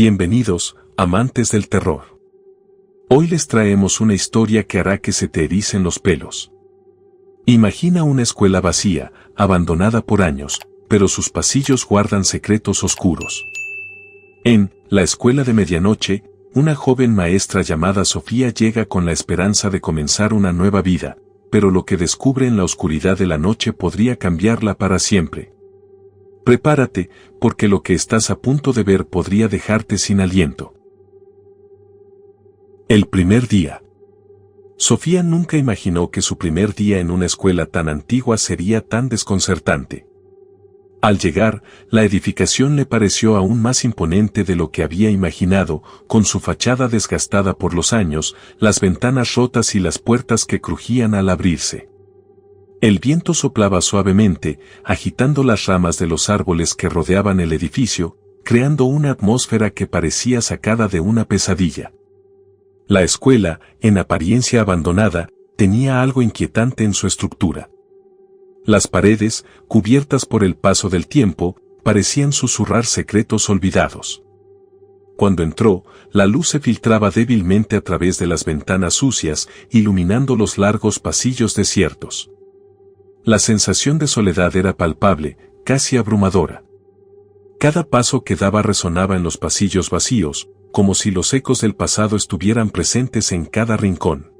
Bienvenidos, amantes del terror. Hoy les traemos una historia que hará que se te ericen los pelos. Imagina una escuela vacía, abandonada por años, pero sus pasillos guardan secretos oscuros. En La Escuela de Medianoche, una joven maestra llamada Sofía llega con la esperanza de comenzar una nueva vida, pero lo que descubre en la oscuridad de la noche podría cambiarla para siempre. Prepárate, porque lo que estás a punto de ver podría dejarte sin aliento. El primer día. Sofía nunca imaginó que su primer día en una escuela tan antigua sería tan desconcertante. Al llegar, la edificación le pareció aún más imponente de lo que había imaginado, con su fachada desgastada por los años, las ventanas rotas y las puertas que crujían al abrirse. El viento soplaba suavemente, agitando las ramas de los árboles que rodeaban el edificio, creando una atmósfera que parecía sacada de una pesadilla. La escuela, en apariencia abandonada, tenía algo inquietante en su estructura. Las paredes, cubiertas por el paso del tiempo, parecían susurrar secretos olvidados. Cuando entró, la luz se filtraba débilmente a través de las ventanas sucias, iluminando los largos pasillos desiertos. La sensación de soledad era palpable, casi abrumadora. Cada paso que daba resonaba en los pasillos vacíos, como si los ecos del pasado estuvieran presentes en cada rincón.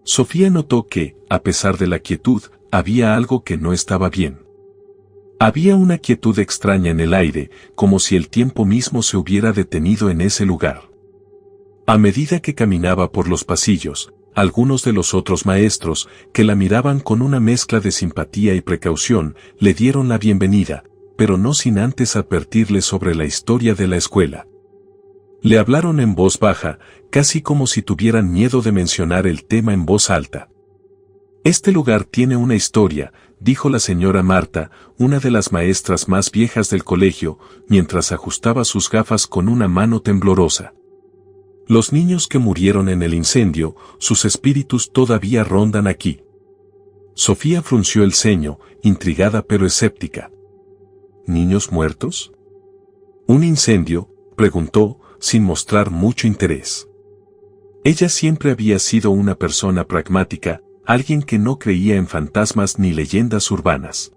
Sofía notó que, a pesar de la quietud, había algo que no estaba bien. Había una quietud extraña en el aire, como si el tiempo mismo se hubiera detenido en ese lugar. A medida que caminaba por los pasillos, algunos de los otros maestros, que la miraban con una mezcla de simpatía y precaución, le dieron la bienvenida, pero no sin antes advertirle sobre la historia de la escuela. Le hablaron en voz baja, casi como si tuvieran miedo de mencionar el tema en voz alta. «Este lugar tiene una historia», dijo la señora Marta, una de las maestras más viejas del colegio, mientras ajustaba sus gafas con una mano temblorosa. «Los niños que murieron en el incendio, sus espíritus todavía rondan aquí». Sofía frunció el ceño, intrigada pero escéptica. «¿Niños muertos? ¿Un incendio?», preguntó, sin mostrar mucho interés. Ella siempre había sido una persona pragmática, alguien que no creía en fantasmas ni leyendas urbanas.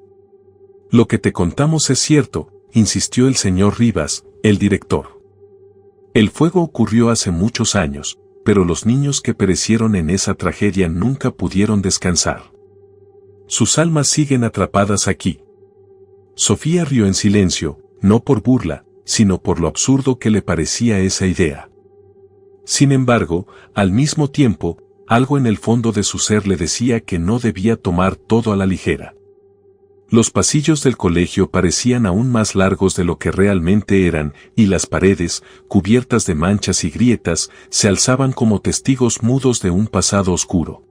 «Lo que te contamos es cierto», insistió el señor Rivas, el director. «El fuego ocurrió hace muchos años, pero los niños que perecieron en esa tragedia nunca pudieron descansar. Sus almas siguen atrapadas aquí». Sofía rió en silencio, no por burla, sino por lo absurdo que le parecía esa idea. Sin embargo, al mismo tiempo, algo en el fondo de su ser le decía que no debía tomar todo a la ligera. Los pasillos del colegio parecían aún más largos de lo que realmente eran, y las paredes, cubiertas de manchas y grietas, se alzaban como testigos mudos de un pasado oscuro.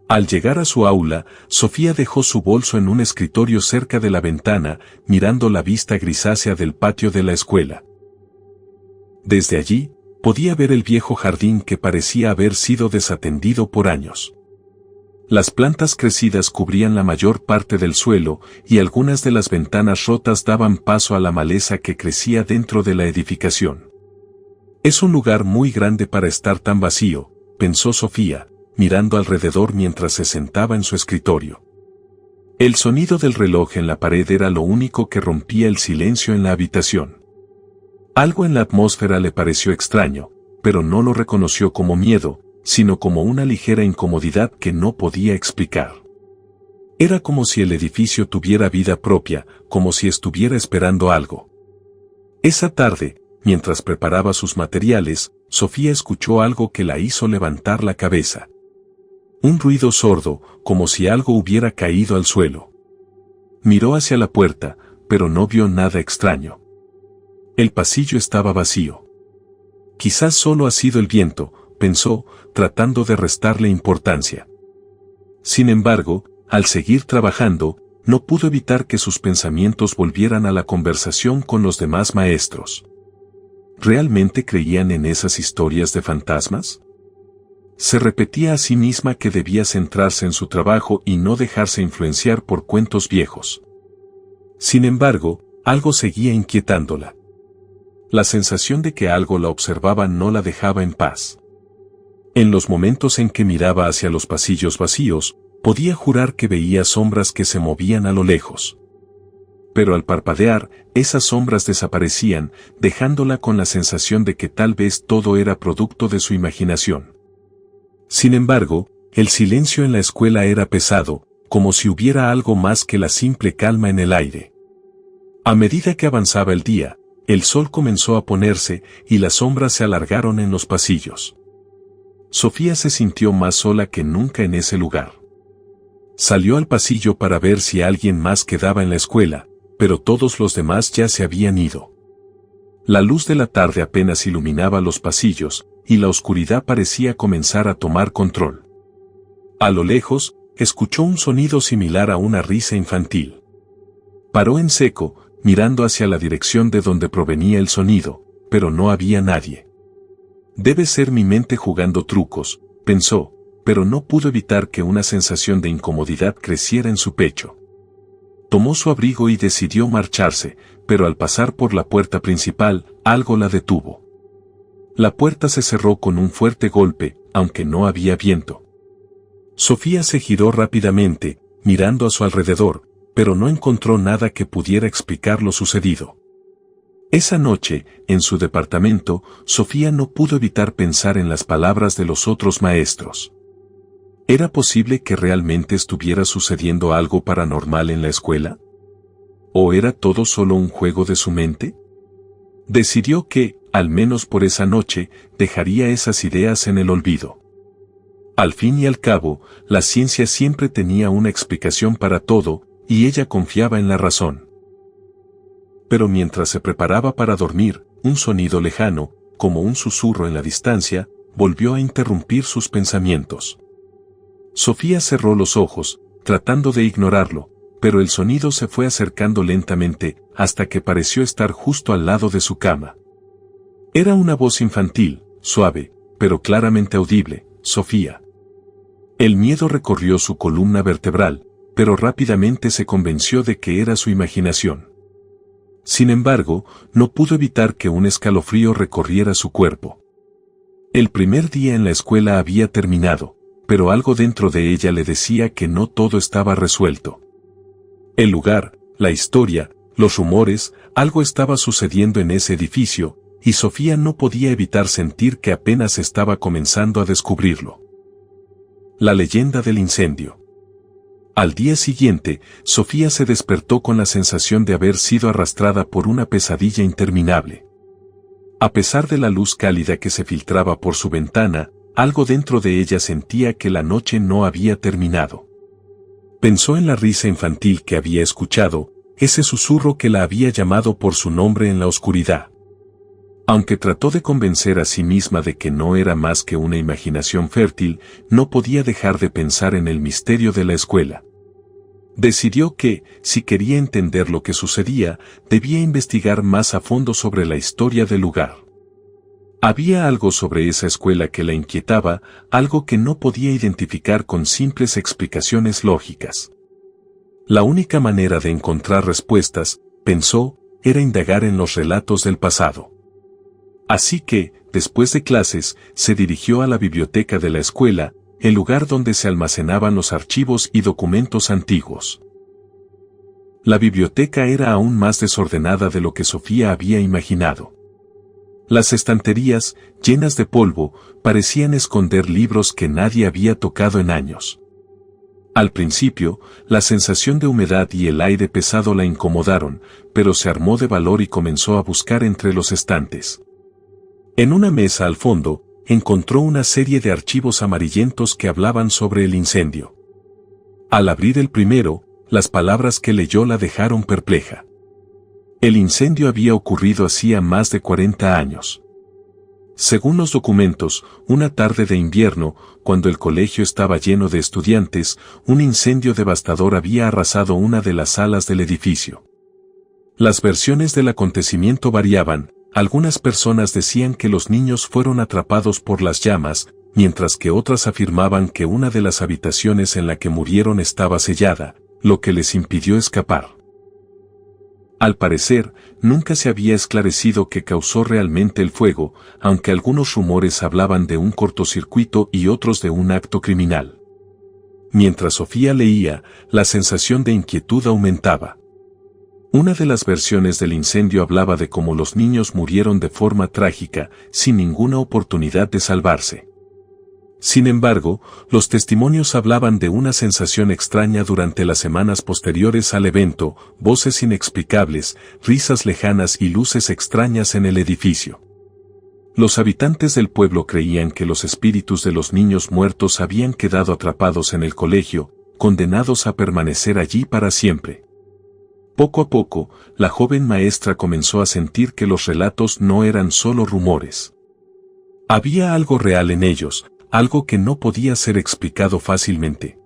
Al llegar a su aula, Sofía dejó su bolso en un escritorio cerca de la ventana, mirando la vista grisácea del patio de la escuela. Desde allí, podía ver el viejo jardín que parecía haber sido desatendido por años. Las plantas crecidas cubrían la mayor parte del suelo, y algunas de las ventanas rotas daban paso a la maleza que crecía dentro de la edificación. «Es un lugar muy grande para estar tan vacío», pensó Sofía, mirando alrededor mientras se sentaba en su escritorio. El sonido del reloj en la pared era lo único que rompía el silencio en la habitación. Algo en la atmósfera le pareció extraño, pero no lo reconoció como miedo, sino como una ligera incomodidad que no podía explicar. Era como si el edificio tuviera vida propia, como si estuviera esperando algo. Esa tarde, mientras preparaba sus materiales, Sofía escuchó algo que la hizo levantar la cabeza. Un ruido sordo, como si algo hubiera caído al suelo. Miró hacia la puerta, pero no vio nada extraño. El pasillo estaba vacío. «Quizás solo ha sido el viento», pensó, tratando de restarle importancia. Sin embargo, al seguir trabajando, no pudo evitar que sus pensamientos volvieran a la conversación con los demás maestros. ¿Realmente creían en esas historias de fantasmas? Se repetía a sí misma que debía centrarse en su trabajo y no dejarse influenciar por cuentos viejos. Sin embargo, algo seguía inquietándola. La sensación de que algo la observaba no la dejaba en paz. En los momentos en que miraba hacia los pasillos vacíos, podía jurar que veía sombras que se movían a lo lejos. Pero al parpadear, esas sombras desaparecían, dejándola con la sensación de que tal vez todo era producto de su imaginación. Sin embargo, el silencio en la escuela era pesado, como si hubiera algo más que la simple calma en el aire. A medida que avanzaba el día, el sol comenzó a ponerse y las sombras se alargaron en los pasillos. Sofía se sintió más sola que nunca en ese lugar. Salió al pasillo para ver si alguien más quedaba en la escuela, pero todos los demás ya se habían ido. La luz de la tarde apenas iluminaba los pasillos, y la oscuridad parecía comenzar a tomar control. A lo lejos, escuchó un sonido similar a una risa infantil. Paró en seco, mirando hacia la dirección de donde provenía el sonido, pero no había nadie. Debe ser mi mente jugando trucos, pensó, pero no pudo evitar que una sensación de incomodidad creciera en su pecho. Tomó su abrigo y decidió marcharse, pero al pasar por la puerta principal, algo la detuvo. La puerta se cerró con un fuerte golpe, aunque no había viento. Sofía se giró rápidamente, mirando a su alrededor, pero no encontró nada que pudiera explicar lo sucedido. Esa noche, en su departamento, Sofía no pudo evitar pensar en las palabras de los otros maestros. ¿Era posible que realmente estuviera sucediendo algo paranormal en la escuela? ¿O era todo solo un juego de su mente? Decidió que, al menos por esa noche, dejaría esas ideas en el olvido. Al fin y al cabo, la ciencia siempre tenía una explicación para todo, y ella confiaba en la razón. Pero mientras se preparaba para dormir, un sonido lejano, como un susurro en la distancia, volvió a interrumpir sus pensamientos. Sofía cerró los ojos, tratando de ignorarlo, pero el sonido se fue acercando lentamente, hasta que pareció estar justo al lado de su cama. Era una voz infantil, suave, pero claramente audible: Sofía. El miedo recorrió su columna vertebral, pero rápidamente se convenció de que era su imaginación. Sin embargo, no pudo evitar que un escalofrío recorriera su cuerpo. El primer día en la escuela había terminado, pero algo dentro de ella le decía que no todo estaba resuelto. El lugar, la historia, los rumores, algo estaba sucediendo en ese edificio, y Sofía no podía evitar sentir que apenas estaba comenzando a descubrirlo. La leyenda del incendio. Al día siguiente, Sofía se despertó con la sensación de haber sido arrastrada por una pesadilla interminable. A pesar de la luz cálida que se filtraba por su ventana, algo dentro de ella sentía que la noche no había terminado. Pensó en la risa infantil que había escuchado, ese susurro que la había llamado por su nombre en la oscuridad. Aunque trató de convencer a sí misma de que no era más que una imaginación fértil, no podía dejar de pensar en el misterio de la escuela. Decidió que, si quería entender lo que sucedía, debía investigar más a fondo sobre la historia del lugar. Había algo sobre esa escuela que la inquietaba, algo que no podía identificar con simples explicaciones lógicas. La única manera de encontrar respuestas, pensó, era indagar en los relatos del pasado. Así que, después de clases, se dirigió a la biblioteca de la escuela, el lugar donde se almacenaban los archivos y documentos antiguos. La biblioteca era aún más desordenada de lo que Sofía había imaginado. Las estanterías, llenas de polvo, parecían esconder libros que nadie había tocado en años. Al principio, la sensación de humedad y el aire pesado la incomodaron, pero se armó de valor y comenzó a buscar entre los estantes. En una mesa al fondo, encontró una serie de archivos amarillentos que hablaban sobre el incendio. Al abrir el primero, las palabras que leyó la dejaron perpleja. El incendio había ocurrido hacía más de 40 años. Según los documentos, una tarde de invierno, cuando el colegio estaba lleno de estudiantes, un incendio devastador había arrasado una de las salas del edificio. Las versiones del acontecimiento variaban. Algunas personas decían que los niños fueron atrapados por las llamas, mientras que otras afirmaban que una de las habitaciones en la que murieron estaba sellada, lo que les impidió escapar. Al parecer, nunca se había esclarecido qué causó realmente el fuego, aunque algunos rumores hablaban de un cortocircuito y otros de un acto criminal. Mientras Sofía leía, la sensación de inquietud aumentaba. Una de las versiones del incendio hablaba de cómo los niños murieron de forma trágica, sin ninguna oportunidad de salvarse. Sin embargo, los testimonios hablaban de una sensación extraña durante las semanas posteriores al evento, voces inexplicables, risas lejanas y luces extrañas en el edificio. Los habitantes del pueblo creían que los espíritus de los niños muertos habían quedado atrapados en el colegio, condenados a permanecer allí para siempre. Poco a poco, la joven maestra comenzó a sentir que los relatos no eran solo rumores. Había algo real en ellos, algo que no podía ser explicado fácilmente.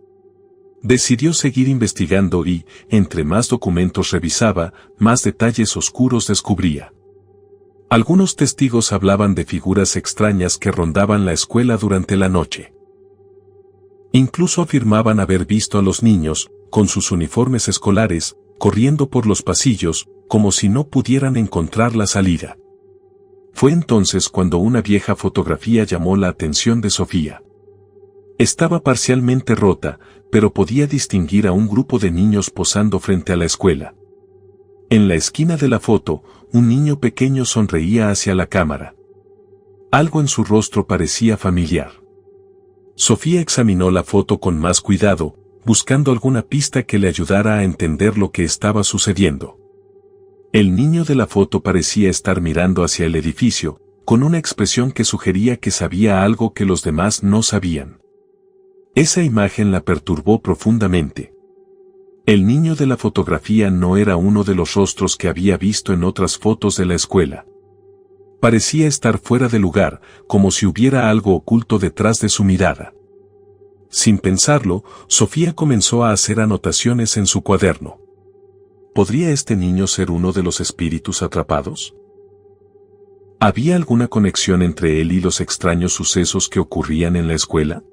Decidió seguir investigando y, entre más documentos revisaba, más detalles oscuros descubría. Algunos testigos hablaban de figuras extrañas que rondaban la escuela durante la noche. Incluso afirmaban haber visto a los niños, con sus uniformes escolares, corriendo por los pasillos, como si no pudieran encontrar la salida. Fue entonces cuando una vieja fotografía llamó la atención de Sofía. Estaba parcialmente rota, pero podía distinguir a un grupo de niños posando frente a la escuela. En la esquina de la foto, un niño pequeño sonreía hacia la cámara. Algo en su rostro parecía familiar. Sofía examinó la foto con más cuidado, buscando alguna pista que le ayudara a entender lo que estaba sucediendo. El niño de la foto parecía estar mirando hacia el edificio, con una expresión que sugería que sabía algo que los demás no sabían. Esa imagen la perturbó profundamente. El niño de la fotografía no era uno de los rostros que había visto en otras fotos de la escuela. Parecía estar fuera de lugar, como si hubiera algo oculto detrás de su mirada. Sin pensarlo, Sofía comenzó a hacer anotaciones en su cuaderno. ¿Podría este niño ser uno de los espíritus atrapados? ¿Había alguna conexión entre él y los extraños sucesos que ocurrían en la escuela?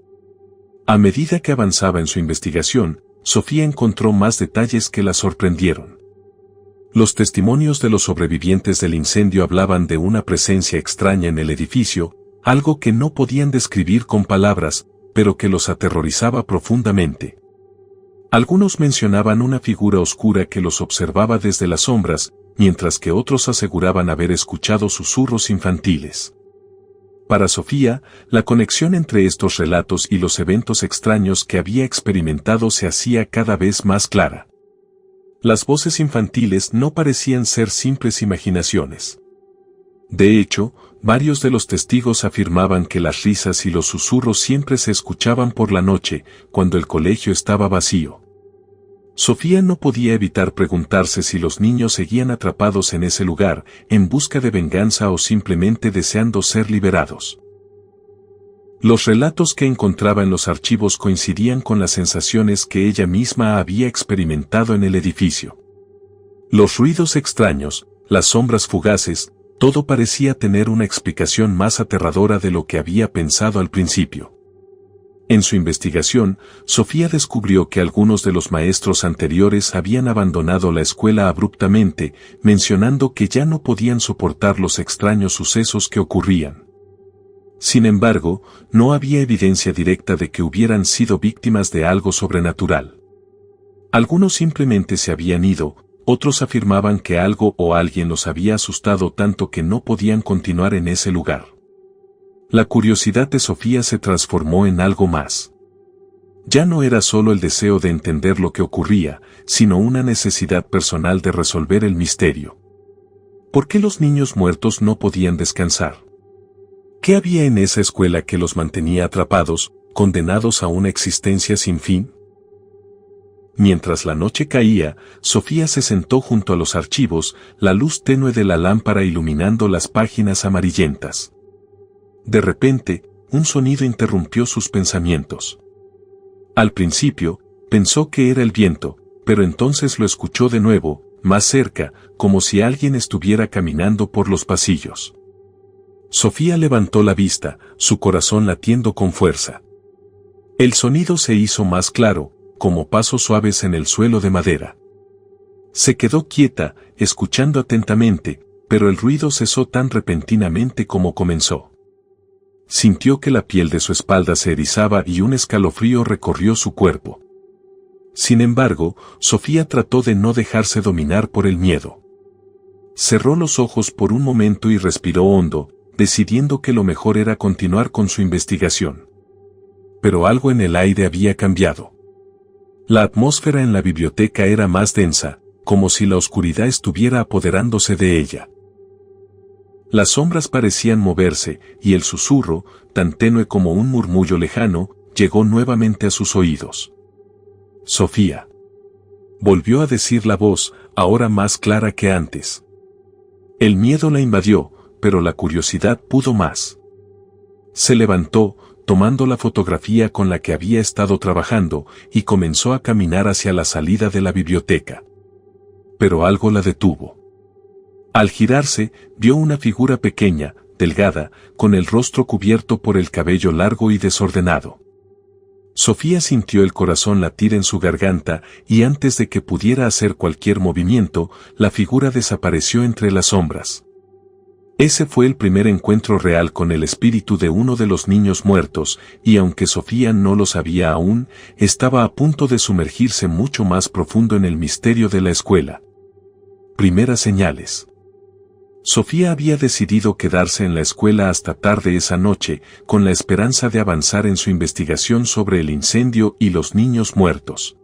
A medida que avanzaba en su investigación, Sofía encontró más detalles que la sorprendieron. Los testimonios de los sobrevivientes del incendio hablaban de una presencia extraña en el edificio, algo que no podían describir con palabras, pero que los aterrorizaba profundamente. Algunos mencionaban una figura oscura que los observaba desde las sombras, mientras que otros aseguraban haber escuchado susurros infantiles. Para Sofía, la conexión entre estos relatos y los eventos extraños que había experimentado se hacía cada vez más clara. Las voces infantiles no parecían ser simples imaginaciones. De hecho, varios de los testigos afirmaban que las risas y los susurros siempre se escuchaban por la noche, cuando el colegio estaba vacío. Sofía no podía evitar preguntarse si los niños seguían atrapados en ese lugar, en busca de venganza o simplemente deseando ser liberados. Los relatos que encontraba en los archivos coincidían con las sensaciones que ella misma había experimentado en el edificio. Los ruidos extraños, las sombras fugaces, todo parecía tener una explicación más aterradora de lo que había pensado al principio. En su investigación, Sofía descubrió que algunos de los maestros anteriores habían abandonado la escuela abruptamente, mencionando que ya no podían soportar los extraños sucesos que ocurrían. Sin embargo, no había evidencia directa de que hubieran sido víctimas de algo sobrenatural. Algunos simplemente se habían ido, otros afirmaban que algo o alguien los había asustado tanto que no podían continuar en ese lugar. La curiosidad de Sofía se transformó en algo más. Ya no era solo el deseo de entender lo que ocurría, sino una necesidad personal de resolver el misterio. ¿Por qué los niños muertos no podían descansar? ¿Qué había en esa escuela que los mantenía atrapados, condenados a una existencia sin fin? Mientras la noche caía, Sofía se sentó junto a los archivos, la luz tenue de la lámpara iluminando las páginas amarillentas. De repente, un sonido interrumpió sus pensamientos. Al principio, pensó que era el viento, pero entonces lo escuchó de nuevo, más cerca, como si alguien estuviera caminando por los pasillos. Sofía levantó la vista, su corazón latiendo con fuerza. El sonido se hizo más claro, como pasos suaves en el suelo de madera. Se quedó quieta, escuchando atentamente, pero el ruido cesó tan repentinamente como comenzó. Sintió que la piel de su espalda se erizaba y un escalofrío recorrió su cuerpo. Sin embargo, Sofía trató de no dejarse dominar por el miedo. Cerró los ojos por un momento y respiró hondo, decidiendo que lo mejor era continuar con su investigación. Pero algo en el aire había cambiado. La atmósfera en la biblioteca era más densa, como si la oscuridad estuviera apoderándose de ella. Las sombras parecían moverse, y el susurro, tan tenue como un murmullo lejano, llegó nuevamente a sus oídos. «Sofía», volvió a decir la voz, ahora más clara que antes. El miedo la invadió, pero la curiosidad pudo más. Se levantó, tomando la fotografía con la que había estado trabajando, y comenzó a caminar hacia la salida de la biblioteca. Pero algo la detuvo. Al girarse, vio una figura pequeña, delgada, con el rostro cubierto por el cabello largo y desordenado. Sofía sintió el corazón latir en su garganta, y antes de que pudiera hacer cualquier movimiento, la figura desapareció entre las sombras. Ese fue el primer encuentro real con el espíritu de uno de los niños muertos, y aunque Sofía no lo sabía aún, estaba a punto de sumergirse mucho más profundo en el misterio de la escuela. Primeras señales. Sofía había decidido quedarse en la escuela hasta tarde esa noche, con la esperanza de avanzar en su investigación sobre el incendio y los niños muertos.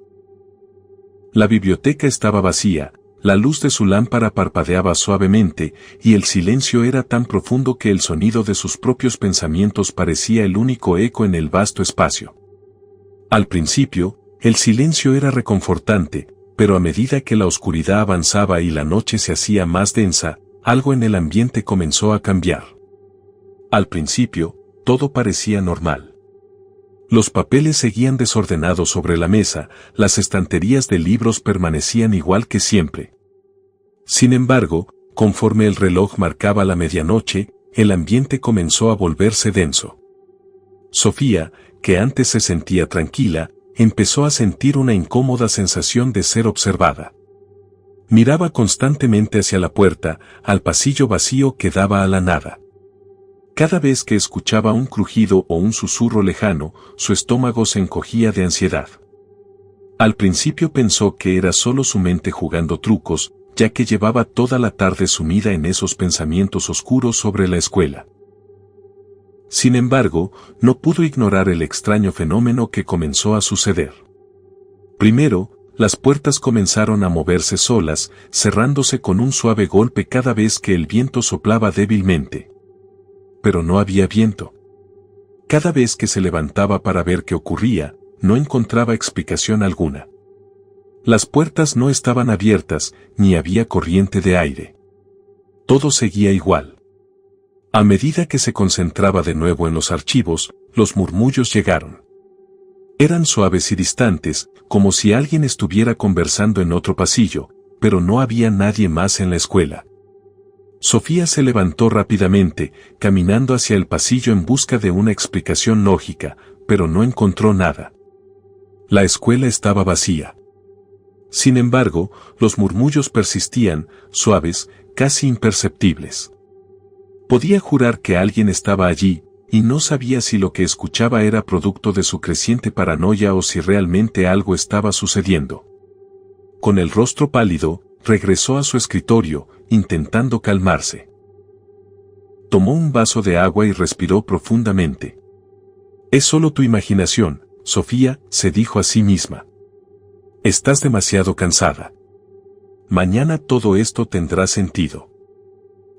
La biblioteca estaba vacía, la luz de su lámpara parpadeaba suavemente, y el silencio era tan profundo que el sonido de sus propios pensamientos parecía el único eco en el vasto espacio. Al principio, el silencio era reconfortante, pero a medida que la oscuridad avanzaba y la noche se hacía más densa, algo en el ambiente comenzó a cambiar. Al principio, todo parecía normal. Los papeles seguían desordenados sobre la mesa, las estanterías de libros permanecían igual que siempre. Sin embargo, conforme el reloj marcaba la medianoche, el ambiente comenzó a volverse denso. Sofía, que antes se sentía tranquila, empezó a sentir una incómoda sensación de ser observada. Miraba constantemente hacia la puerta, al pasillo vacío que daba a la nada. Cada vez que escuchaba un crujido o un susurro lejano, su estómago se encogía de ansiedad. Al principio pensó que era solo su mente jugando trucos, ya que llevaba toda la tarde sumida en esos pensamientos oscuros sobre la escuela. Sin embargo, no pudo ignorar el extraño fenómeno que comenzó a suceder. Primero, las puertas comenzaron a moverse solas, cerrándose con un suave golpe cada vez que el viento soplaba débilmente. Pero no había viento. Cada vez que se levantaba para ver qué ocurría, no encontraba explicación alguna. Las puertas no estaban abiertas, ni había corriente de aire. Todo seguía igual. A medida que se concentraba de nuevo en los archivos, los murmullos llegaron. Eran suaves y distantes, como si alguien estuviera conversando en otro pasillo, pero no había nadie más en la escuela. Sofía se levantó rápidamente, caminando hacia el pasillo en busca de una explicación lógica, pero no encontró nada. La escuela estaba vacía. Sin embargo, los murmullos persistían, suaves, casi imperceptibles. Podía jurar que alguien estaba allí, y no sabía si lo que escuchaba era producto de su creciente paranoia o si realmente algo estaba sucediendo. Con el rostro pálido, regresó a su escritorio, intentando calmarse. Tomó un vaso de agua y respiró profundamente. Es solo tu imaginación, Sofía, se dijo a sí misma. Estás demasiado cansada. Mañana todo esto tendrá sentido.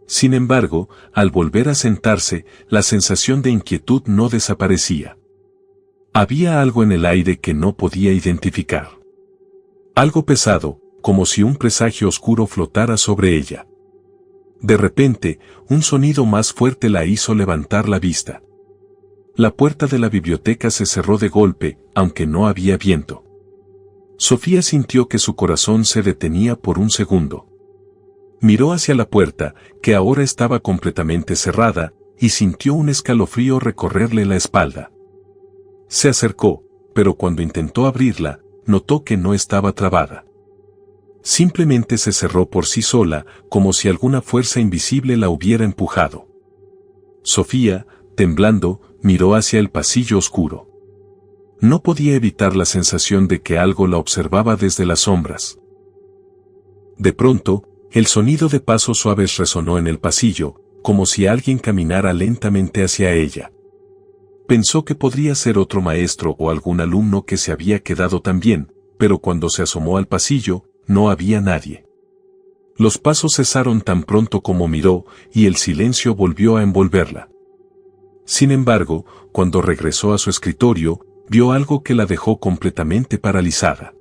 Sin embargo, al volver a sentarse, la sensación de inquietud no desaparecía. Había algo en el aire que no podía identificar. Algo pesado, como si un presagio oscuro flotara sobre ella. De repente, un sonido más fuerte la hizo levantar la vista. La puerta de la biblioteca se cerró de golpe, aunque no había viento. Sofía sintió que su corazón se detenía por un segundo. Miró hacia la puerta, que ahora estaba completamente cerrada, y sintió un escalofrío recorrerle la espalda. Se acercó, pero cuando intentó abrirla, notó que no estaba trabada. Simplemente se cerró por sí sola, como si alguna fuerza invisible la hubiera empujado. Sofía, temblando, miró hacia el pasillo oscuro. No podía evitar la sensación de que algo la observaba desde las sombras. De pronto, el sonido de pasos suaves resonó en el pasillo, como si alguien caminara lentamente hacia ella. Pensó que podría ser otro maestro o algún alumno que se había quedado también, pero cuando se asomó al pasillo, no había nadie. Los pasos cesaron tan pronto como miró, y el silencio volvió a envolverla. Sin embargo, cuando regresó a su escritorio, vio algo que la dejó completamente paralizada.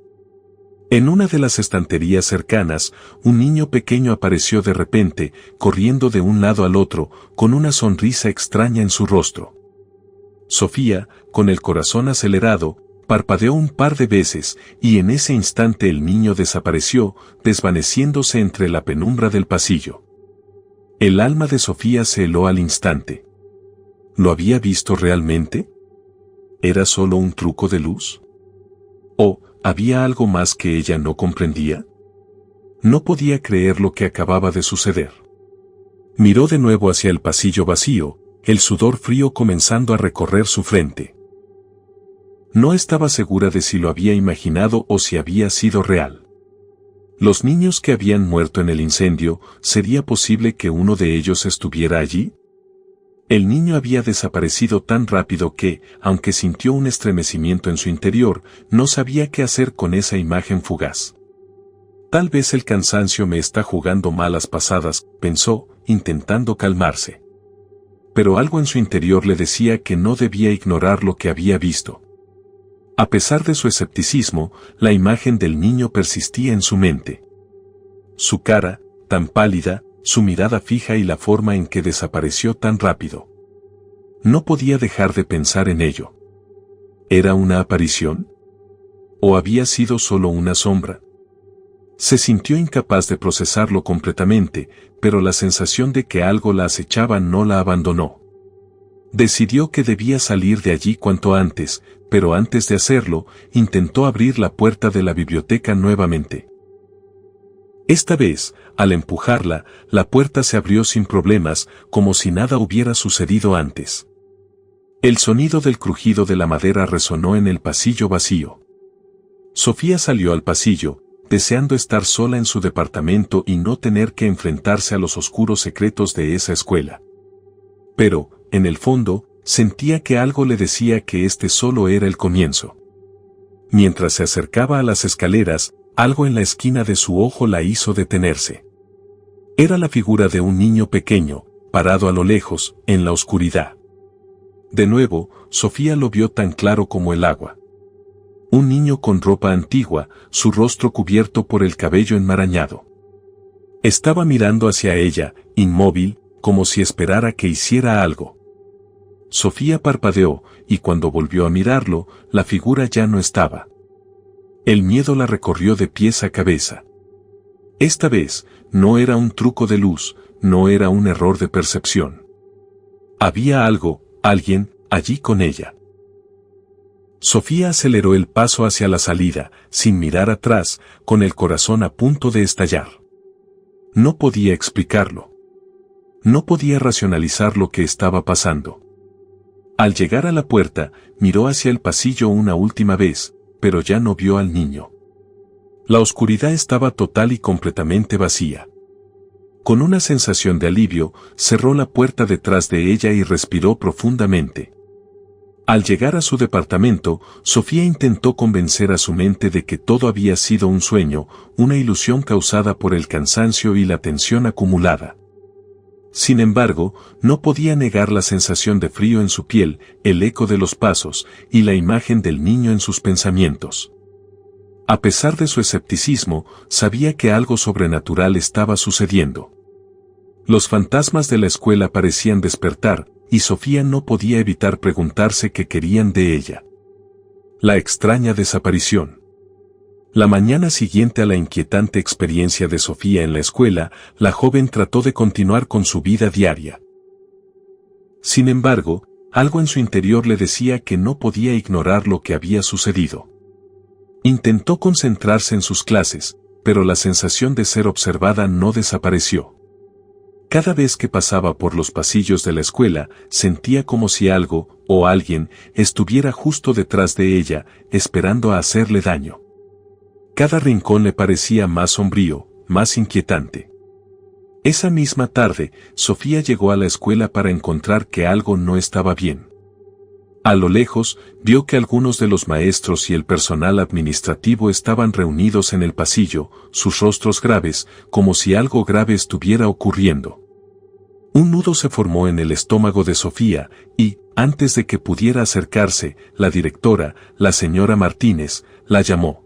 En una de las estanterías cercanas, un niño pequeño apareció de repente, corriendo de un lado al otro, con una sonrisa extraña en su rostro. Sofía, con el corazón acelerado, parpadeó un par de veces, y en ese instante el niño desapareció, desvaneciéndose entre la penumbra del pasillo. El alma de Sofía se heló al instante. ¿Lo había visto realmente? ¿Era solo un truco de luz? ¿O había algo más que ella no comprendía? No podía creer lo que acababa de suceder. Miró de nuevo hacia el pasillo vacío, el sudor frío comenzando a recorrer su frente. No estaba segura de si lo había imaginado o si había sido real. Los niños que habían muerto en el incendio, ¿sería posible que uno de ellos estuviera allí? El niño había desaparecido tan rápido que, aunque sintió un estremecimiento en su interior, no sabía qué hacer con esa imagen fugaz. Tal vez el cansancio me está jugando malas pasadas, pensó, intentando calmarse. Pero algo en su interior le decía que no debía ignorar lo que había visto. A pesar de su escepticismo, la imagen del niño persistía en su mente. Su cara, tan pálida, su mirada fija y la forma en que desapareció tan rápido. No podía dejar de pensar en ello. ¿Era una aparición? ¿O había sido solo una sombra? Se sintió incapaz de procesarlo completamente, pero la sensación de que algo la acechaba no la abandonó. Decidió que debía salir de allí cuanto antes, pero antes de hacerlo, intentó abrir la puerta de la biblioteca nuevamente. Esta vez, al empujarla, la puerta se abrió sin problemas, como si nada hubiera sucedido antes. El sonido del crujido de la madera resonó en el pasillo vacío. Sofía salió al pasillo, deseando estar sola en su departamento y no tener que enfrentarse a los oscuros secretos de esa escuela. Pero, en el fondo, sentía que algo le decía que este solo era el comienzo. Mientras se acercaba a las escaleras, algo en la esquina de su ojo la hizo detenerse. Era la figura de un niño pequeño, parado a lo lejos, en la oscuridad. De nuevo, Sofía lo vio tan claro como el agua. Un niño con ropa antigua, su rostro cubierto por el cabello enmarañado. Estaba mirando hacia ella, inmóvil, como si esperara que hiciera algo. Sofía parpadeó, y cuando volvió a mirarlo, la figura ya no estaba. El miedo la recorrió de pies a cabeza. Esta vez, no era un truco de luz, no era un error de percepción. Había algo, alguien, allí con ella. Sofía aceleró el paso hacia la salida, sin mirar atrás, con el corazón a punto de estallar. No podía explicarlo. No podía racionalizar lo que estaba pasando. Al llegar a la puerta, miró hacia el pasillo una última vez, pero ya no vio al niño. La oscuridad estaba total y completamente vacía. Con una sensación de alivio, cerró la puerta detrás de ella y respiró profundamente. Al llegar a su departamento, Sofía intentó convencer a su mente de que todo había sido un sueño, una ilusión causada por el cansancio y la tensión acumulada. Sin embargo, no podía negar la sensación de frío en su piel, el eco de los pasos, y la imagen del niño en sus pensamientos. A pesar de su escepticismo, sabía que algo sobrenatural estaba sucediendo. Los fantasmas de la escuela parecían despertar, y Sofía no podía evitar preguntarse qué querían de ella. La extraña desaparición. La mañana siguiente a la inquietante experiencia de Sofía en la escuela, la joven trató de continuar con su vida diaria. Sin embargo, algo en su interior le decía que no podía ignorar lo que había sucedido. Intentó concentrarse en sus clases, pero la sensación de ser observada no desapareció. Cada vez que pasaba por los pasillos de la escuela, sentía como si algo, o alguien, estuviera justo detrás de ella, esperando a hacerle daño. Cada rincón le parecía más sombrío, más inquietante. Esa misma tarde, Sofía llegó a la escuela para encontrar que algo no estaba bien. A lo lejos, vio que algunos de los maestros y el personal administrativo estaban reunidos en el pasillo, sus rostros graves, como si algo grave estuviera ocurriendo. Un nudo se formó en el estómago de Sofía, y, antes de que pudiera acercarse, la directora, la señora Martínez, la llamó.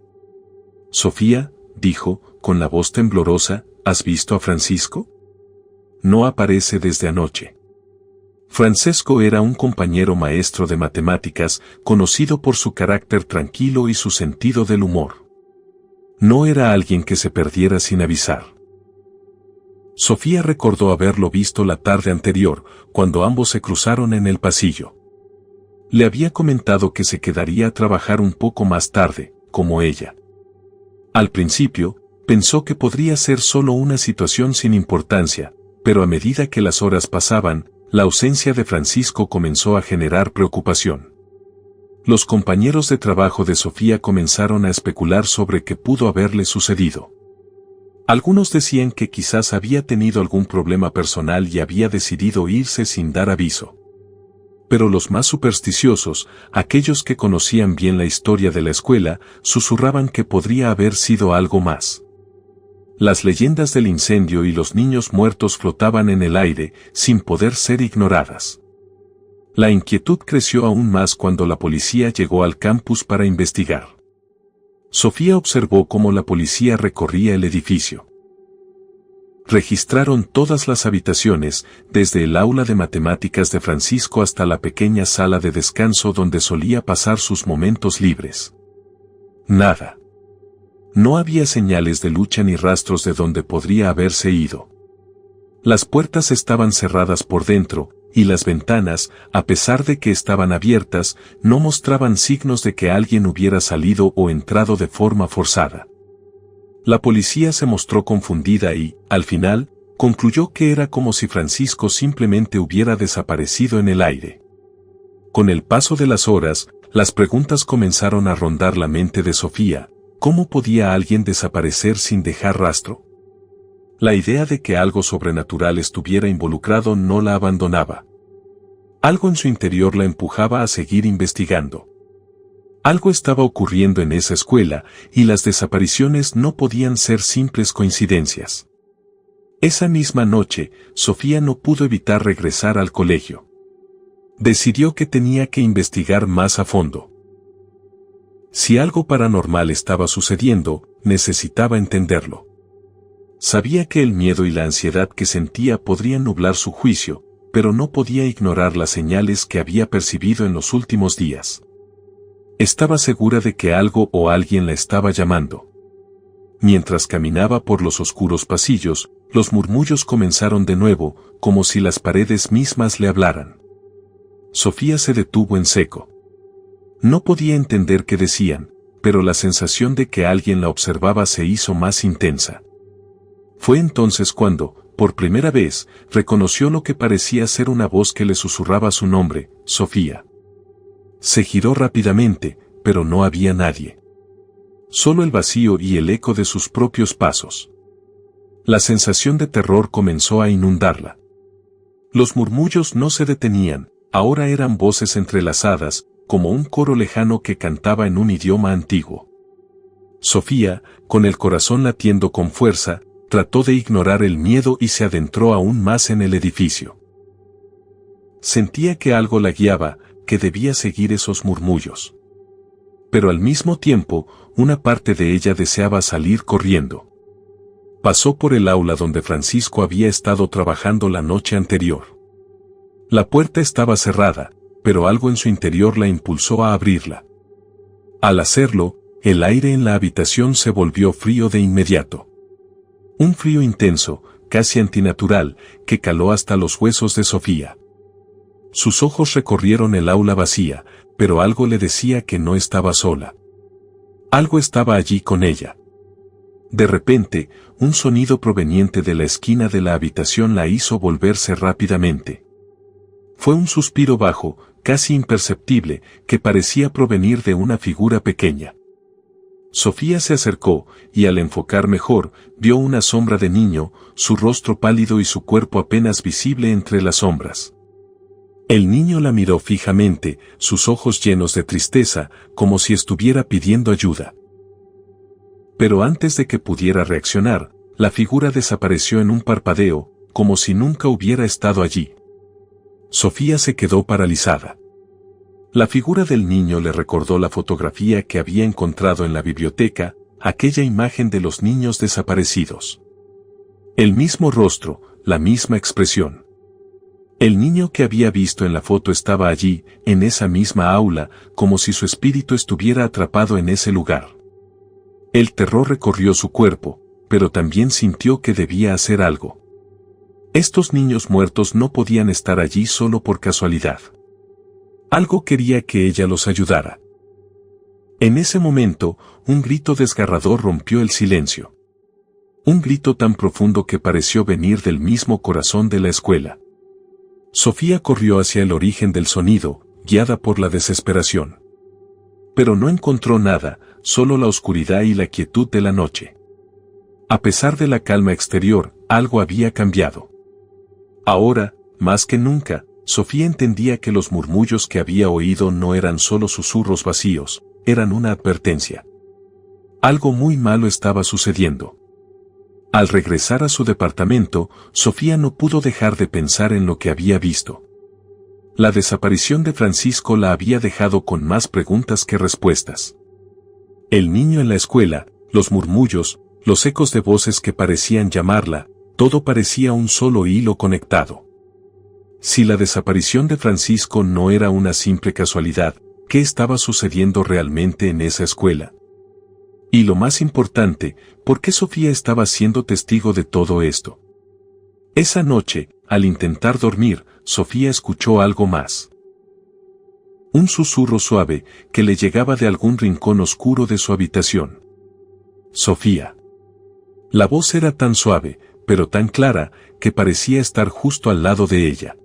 «Sofía», dijo, con la voz temblorosa, «¿has visto a Francisco? No aparece desde anoche». Francesco era un compañero maestro de matemáticas, conocido por su carácter tranquilo y su sentido del humor. No era alguien que se perdiera sin avisar. Sofía recordó haberlo visto la tarde anterior, cuando ambos se cruzaron en el pasillo. Le había comentado que se quedaría a trabajar un poco más tarde, como ella. Al principio, pensó que podría ser solo una situación sin importancia, pero a medida que las horas pasaban, la ausencia de Francisco comenzó a generar preocupación. Los compañeros de trabajo de Sofía comenzaron a especular sobre qué pudo haberle sucedido. Algunos decían que quizás había tenido algún problema personal y había decidido irse sin dar aviso. Pero los más supersticiosos, aquellos que conocían bien la historia de la escuela, susurraban que podría haber sido algo más. Las leyendas del incendio y los niños muertos flotaban en el aire, sin poder ser ignoradas. La inquietud creció aún más cuando la policía llegó al campus para investigar. Sofía observó cómo la policía recorría el edificio. Registraron todas las habitaciones, desde el aula de matemáticas de Francisco hasta la pequeña sala de descanso donde solía pasar sus momentos libres. Nada. No había señales de lucha ni rastros de donde podría haberse ido. Las puertas estaban cerradas por dentro, y las ventanas, a pesar de que estaban abiertas, no mostraban signos de que alguien hubiera salido o entrado de forma forzada. La policía se mostró confundida y, al final, concluyó que era como si Francisco simplemente hubiera desaparecido en el aire. Con el paso de las horas, las preguntas comenzaron a rondar la mente de Sofía. ¿Cómo podía alguien desaparecer sin dejar rastro? La idea de que algo sobrenatural estuviera involucrado no la abandonaba. Algo en su interior la empujaba a seguir investigando. Algo estaba ocurriendo en esa escuela, y las desapariciones no podían ser simples coincidencias. Esa misma noche, Sofía no pudo evitar regresar al colegio. Decidió que tenía que investigar más a fondo. Si algo paranormal estaba sucediendo, necesitaba entenderlo. Sabía que el miedo y la ansiedad que sentía podrían nublar su juicio, pero no podía ignorar las señales que había percibido en los últimos días. Estaba segura de que algo o alguien la estaba llamando. Mientras caminaba por los oscuros pasillos, los murmullos comenzaron de nuevo, como si las paredes mismas le hablaran. Sofía se detuvo en seco. No podía entender qué decían, pero la sensación de que alguien la observaba se hizo más intensa. Fue entonces cuando, por primera vez, reconoció lo que parecía ser una voz que le susurraba su nombre, Sofía. Se giró rápidamente, pero no había nadie. Solo el vacío y el eco de sus propios pasos. La sensación de terror comenzó a inundarla. Los murmullos no se detenían, ahora eran voces entrelazadas, como un coro lejano que cantaba en un idioma antiguo. Sofía, con el corazón latiendo con fuerza, trató de ignorar el miedo y se adentró aún más en el edificio. Sentía que algo la guiaba, que debía seguir esos murmullos. Pero al mismo tiempo, una parte de ella deseaba salir corriendo. Pasó por el aula donde Francisco había estado trabajando la noche anterior. La puerta estaba cerrada, pero algo en su interior la impulsó a abrirla. Al hacerlo, el aire en la habitación se volvió frío de inmediato. Un frío intenso, casi antinatural, que caló hasta los huesos de Sofía. Sus ojos recorrieron el aula vacía, pero algo le decía que no estaba sola. Algo estaba allí con ella. De repente, un sonido proveniente de la esquina de la habitación la hizo volverse rápidamente. Fue un suspiro bajo, casi imperceptible, que parecía provenir de una figura pequeña. Sofía se acercó, y al enfocar mejor, vio una sombra de niño, su rostro pálido y su cuerpo apenas visible entre las sombras. El niño la miró fijamente, sus ojos llenos de tristeza, como si estuviera pidiendo ayuda. Pero antes de que pudiera reaccionar, la figura desapareció en un parpadeo, como si nunca hubiera estado allí. Sofía se quedó paralizada. La figura del niño le recordó la fotografía que había encontrado en la biblioteca, aquella imagen de los niños desaparecidos. El mismo rostro, la misma expresión. El niño que había visto en la foto estaba allí, en esa misma aula, como si su espíritu estuviera atrapado en ese lugar. El terror recorrió su cuerpo, pero también sintió que debía hacer algo. Estos niños muertos no podían estar allí solo por casualidad. Algo quería que ella los ayudara. En ese momento, un grito desgarrador rompió el silencio. Un grito tan profundo que pareció venir del mismo corazón de la escuela. Sofía corrió hacia el origen del sonido, guiada por la desesperación. Pero no encontró nada, solo la oscuridad y la quietud de la noche. A pesar de la calma exterior, algo había cambiado. Ahora, más que nunca, Sofía entendía que los murmullos que había oído no eran solo susurros vacíos, eran una advertencia. Algo muy malo estaba sucediendo. Al regresar a su departamento, Sofía no pudo dejar de pensar en lo que había visto. La desaparición de Francisco la había dejado con más preguntas que respuestas. El niño en la escuela, los murmullos, los ecos de voces que parecían llamarla, todo parecía un solo hilo conectado. Si la desaparición de Francisco no era una simple casualidad, ¿qué estaba sucediendo realmente en esa escuela? Y lo más importante, ¿por qué Sofía estaba siendo testigo de todo esto? Esa noche, al intentar dormir, Sofía escuchó algo más. Un susurro suave, que le llegaba de algún rincón oscuro de su habitación. Sofía. La voz era tan suave, pero tan clara, que parecía estar justo al lado de ella.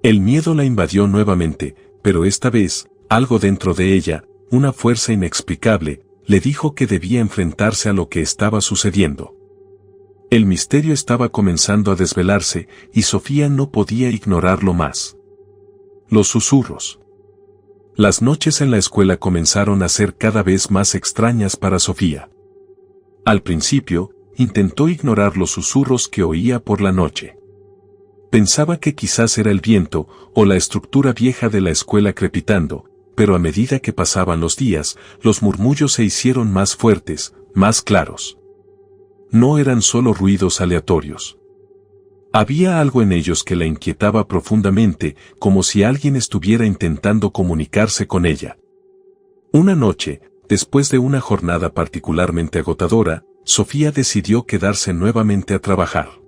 El miedo la invadió nuevamente, pero esta vez, algo dentro de ella, una fuerza inexplicable, le dijo que debía enfrentarse a lo que estaba sucediendo. El misterio estaba comenzando a desvelarse, y Sofía no podía ignorarlo más. Los susurros. Las noches en la escuela comenzaron a ser cada vez más extrañas para Sofía. Al principio, intentó ignorar los susurros que oía por la noche. Pensaba que quizás era el viento, o la estructura vieja de la escuela crepitando, pero a medida que pasaban los días, los murmullos se hicieron más fuertes, más claros. No eran solo ruidos aleatorios. Había algo en ellos que la inquietaba profundamente, como si alguien estuviera intentando comunicarse con ella. Una noche, después de una jornada particularmente agotadora, Sofía decidió quedarse nuevamente a trabajar.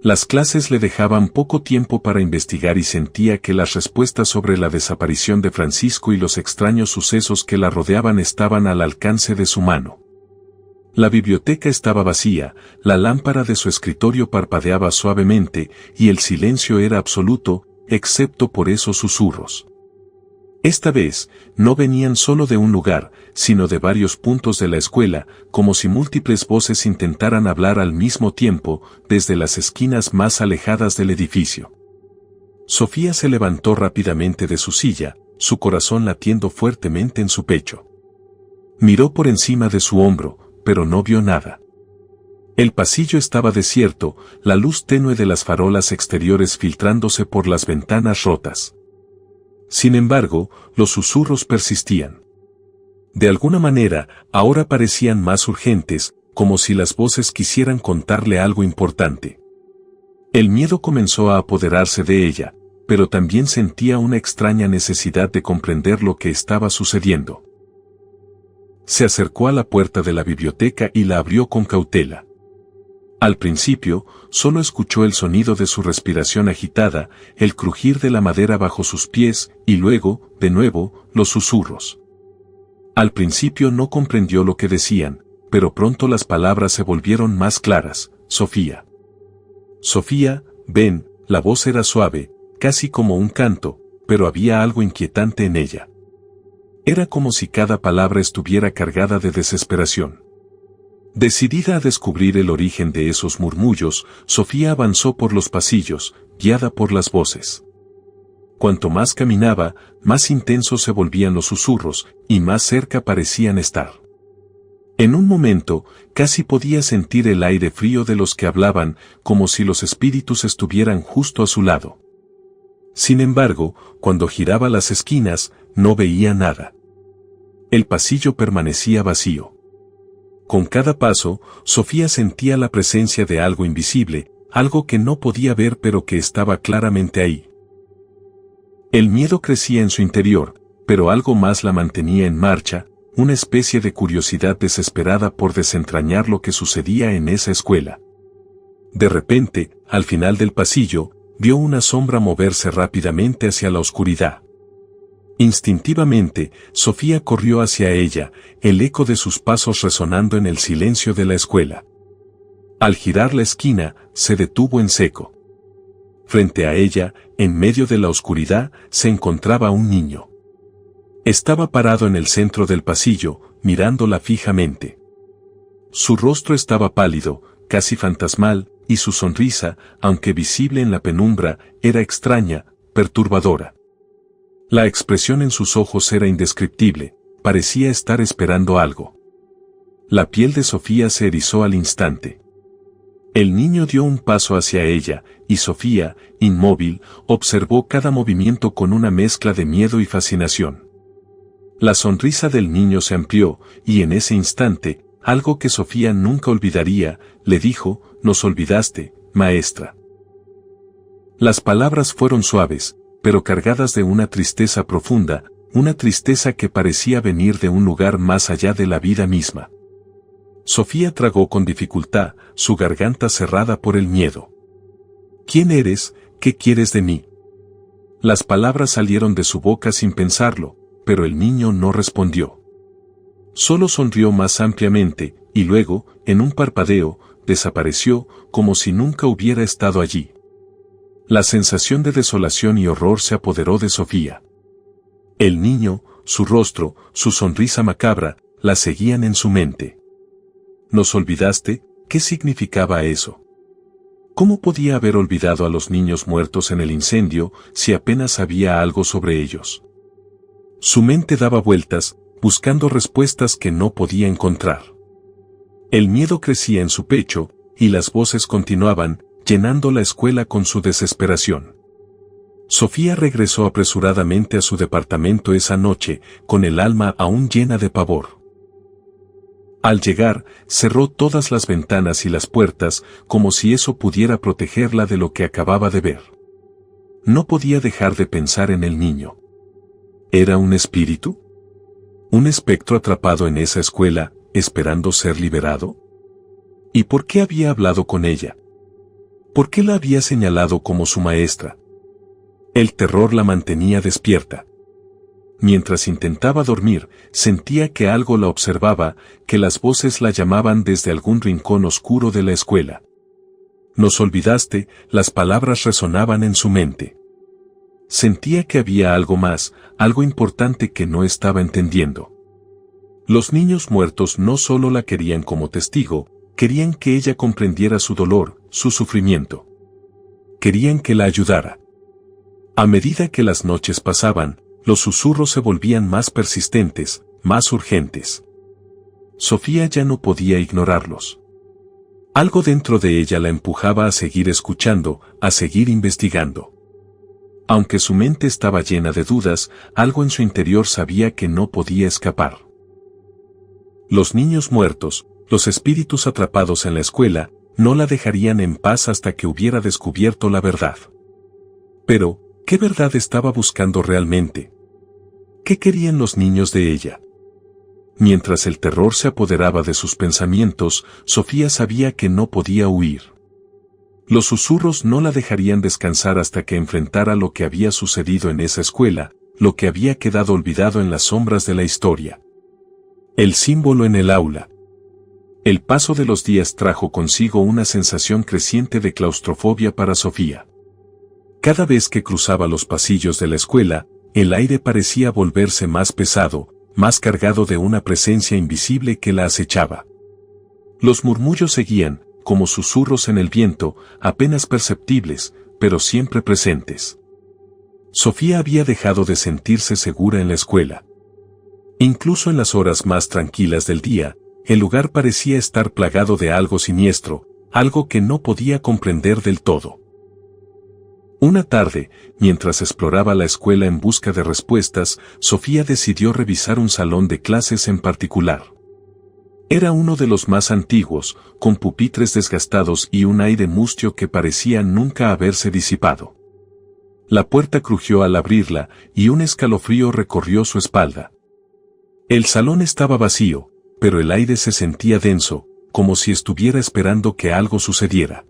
Las clases le dejaban poco tiempo para investigar y sentía que las respuestas sobre la desaparición de Francisco y los extraños sucesos que la rodeaban estaban al alcance de su mano. La biblioteca estaba vacía, la lámpara de su escritorio parpadeaba suavemente y el silencio era absoluto, excepto por esos susurros. Esta vez, no venían solo de un lugar, sino de varios puntos de la escuela, como si múltiples voces intentaran hablar al mismo tiempo, desde las esquinas más alejadas del edificio. Sofía se levantó rápidamente de su silla, su corazón latiendo fuertemente en su pecho. Miró por encima de su hombro, pero no vio nada. El pasillo estaba desierto, la luz tenue de las farolas exteriores filtrándose por las ventanas rotas. Sin embargo, los susurros persistían. De alguna manera, ahora parecían más urgentes, como si las voces quisieran contarle algo importante. El miedo comenzó a apoderarse de ella, pero también sentía una extraña necesidad de comprender lo que estaba sucediendo. Se acercó a la puerta de la biblioteca y la abrió con cautela. Al principio, solo escuchó el sonido de su respiración agitada, el crujir de la madera bajo sus pies, y luego, de nuevo, los susurros. Al principio no comprendió lo que decían, pero pronto las palabras se volvieron más claras. Sofía. Sofía, ven. La voz era suave, casi como un canto, pero había algo inquietante en ella. Era como si cada palabra estuviera cargada de desesperación. Decidida a descubrir el origen de esos murmullos, Sofía avanzó por los pasillos, guiada por las voces. Cuanto más caminaba, más intensos se volvían los susurros, y más cerca parecían estar. En un momento, casi podía sentir el aire frío de los que hablaban, como si los espíritus estuvieran justo a su lado. Sin embargo, cuando giraba las esquinas, no veía nada. El pasillo permanecía vacío. Con cada paso, Sofía sentía la presencia de algo invisible, algo que no podía ver pero que estaba claramente ahí. El miedo crecía en su interior, pero algo más la mantenía en marcha, una especie de curiosidad desesperada por desentrañar lo que sucedía en esa escuela. De repente, al final del pasillo, vio una sombra moverse rápidamente hacia la oscuridad. Instintivamente, Sofía corrió hacia ella, el eco de sus pasos resonando en el silencio de la escuela. Al girar la esquina, se detuvo en seco. Frente a ella, en medio de la oscuridad, se encontraba un niño. Estaba parado en el centro del pasillo, mirándola fijamente. Su rostro estaba pálido, casi fantasmal, y su sonrisa, aunque visible en la penumbra, era extraña, perturbadora. La expresión en sus ojos era indescriptible, parecía estar esperando algo. La piel de Sofía se erizó al instante. El niño dio un paso hacia ella, y Sofía, inmóvil, observó cada movimiento con una mezcla de miedo y fascinación. La sonrisa del niño se amplió, y en ese instante, algo que Sofía nunca olvidaría, le dijo: «Nos olvidaste, maestra». Las palabras fueron suaves, pero cargadas de una tristeza profunda, una tristeza que parecía venir de un lugar más allá de la vida misma. Sofía tragó con dificultad, su garganta cerrada por el miedo. «¿Quién eres? ¿Qué quieres de mí?». Las palabras salieron de su boca sin pensarlo, pero el niño no respondió. Solo sonrió más ampliamente, y luego, en un parpadeo, desapareció, como si nunca hubiera estado allí. La sensación de desolación y horror se apoderó de Sofía. El niño, su rostro, su sonrisa macabra, la seguían en su mente. «¿Nos olvidaste?». ¿Qué significaba eso? ¿Cómo podía haber olvidado a los niños muertos en el incendio si apenas sabía algo sobre ellos? Su mente daba vueltas, buscando respuestas que no podía encontrar. El miedo crecía en su pecho, y las voces continuaban, llenando la escuela con su desesperación. Sofía regresó apresuradamente a su departamento esa noche, con el alma aún llena de pavor. Al llegar, cerró todas las ventanas y las puertas, como si eso pudiera protegerla de lo que acababa de ver. No podía dejar de pensar en el niño. ¿Era un espíritu? ¿Un espectro atrapado en esa escuela, esperando ser liberado? ¿Y por qué había hablado con ella? ¿Por qué la había señalado como su maestra? El terror la mantenía despierta. Mientras intentaba dormir, sentía que algo la observaba, que las voces la llamaban desde algún rincón oscuro de la escuela. «Nos olvidaste», las palabras resonaban en su mente. Sentía que había algo más, algo importante que no estaba entendiendo. Los niños muertos no solo la querían como testigo, querían que ella comprendiera su dolor, su sufrimiento. Querían que la ayudara. A medida que las noches pasaban, los susurros se volvían más persistentes, más urgentes. Sofía ya no podía ignorarlos. Algo dentro de ella la empujaba a seguir escuchando, a seguir investigando. Aunque su mente estaba llena de dudas, algo en su interior sabía que no podía escapar. Los niños muertos, los espíritus atrapados en la escuela, no la dejarían en paz hasta que hubiera descubierto la verdad. Pero, ¿qué verdad estaba buscando realmente? ¿Qué querían los niños de ella? Mientras el terror se apoderaba de sus pensamientos, Sofía sabía que no podía huir. Los susurros no la dejarían descansar hasta que enfrentara lo que había sucedido en esa escuela, lo que había quedado olvidado en las sombras de la historia. El símbolo en el aula. El paso de los días trajo consigo una sensación creciente de claustrofobia para Sofía. Cada vez que cruzaba los pasillos de la escuela, el aire parecía volverse más pesado, más cargado de una presencia invisible que la acechaba. Los murmullos seguían, como susurros en el viento, apenas perceptibles, pero siempre presentes. Sofía había dejado de sentirse segura en la escuela. Incluso en las horas más tranquilas del día, el lugar parecía estar plagado de algo siniestro, algo que no podía comprender del todo. Una tarde, mientras exploraba la escuela en busca de respuestas, Sofía decidió revisar un salón de clases en particular. Era uno de los más antiguos, con pupitres desgastados y un aire mustio que parecía nunca haberse disipado. La puerta crujió al abrirla y un escalofrío recorrió su espalda. El salón estaba vacío, pero el aire se sentía denso, como si estuviera esperando que algo sucediera.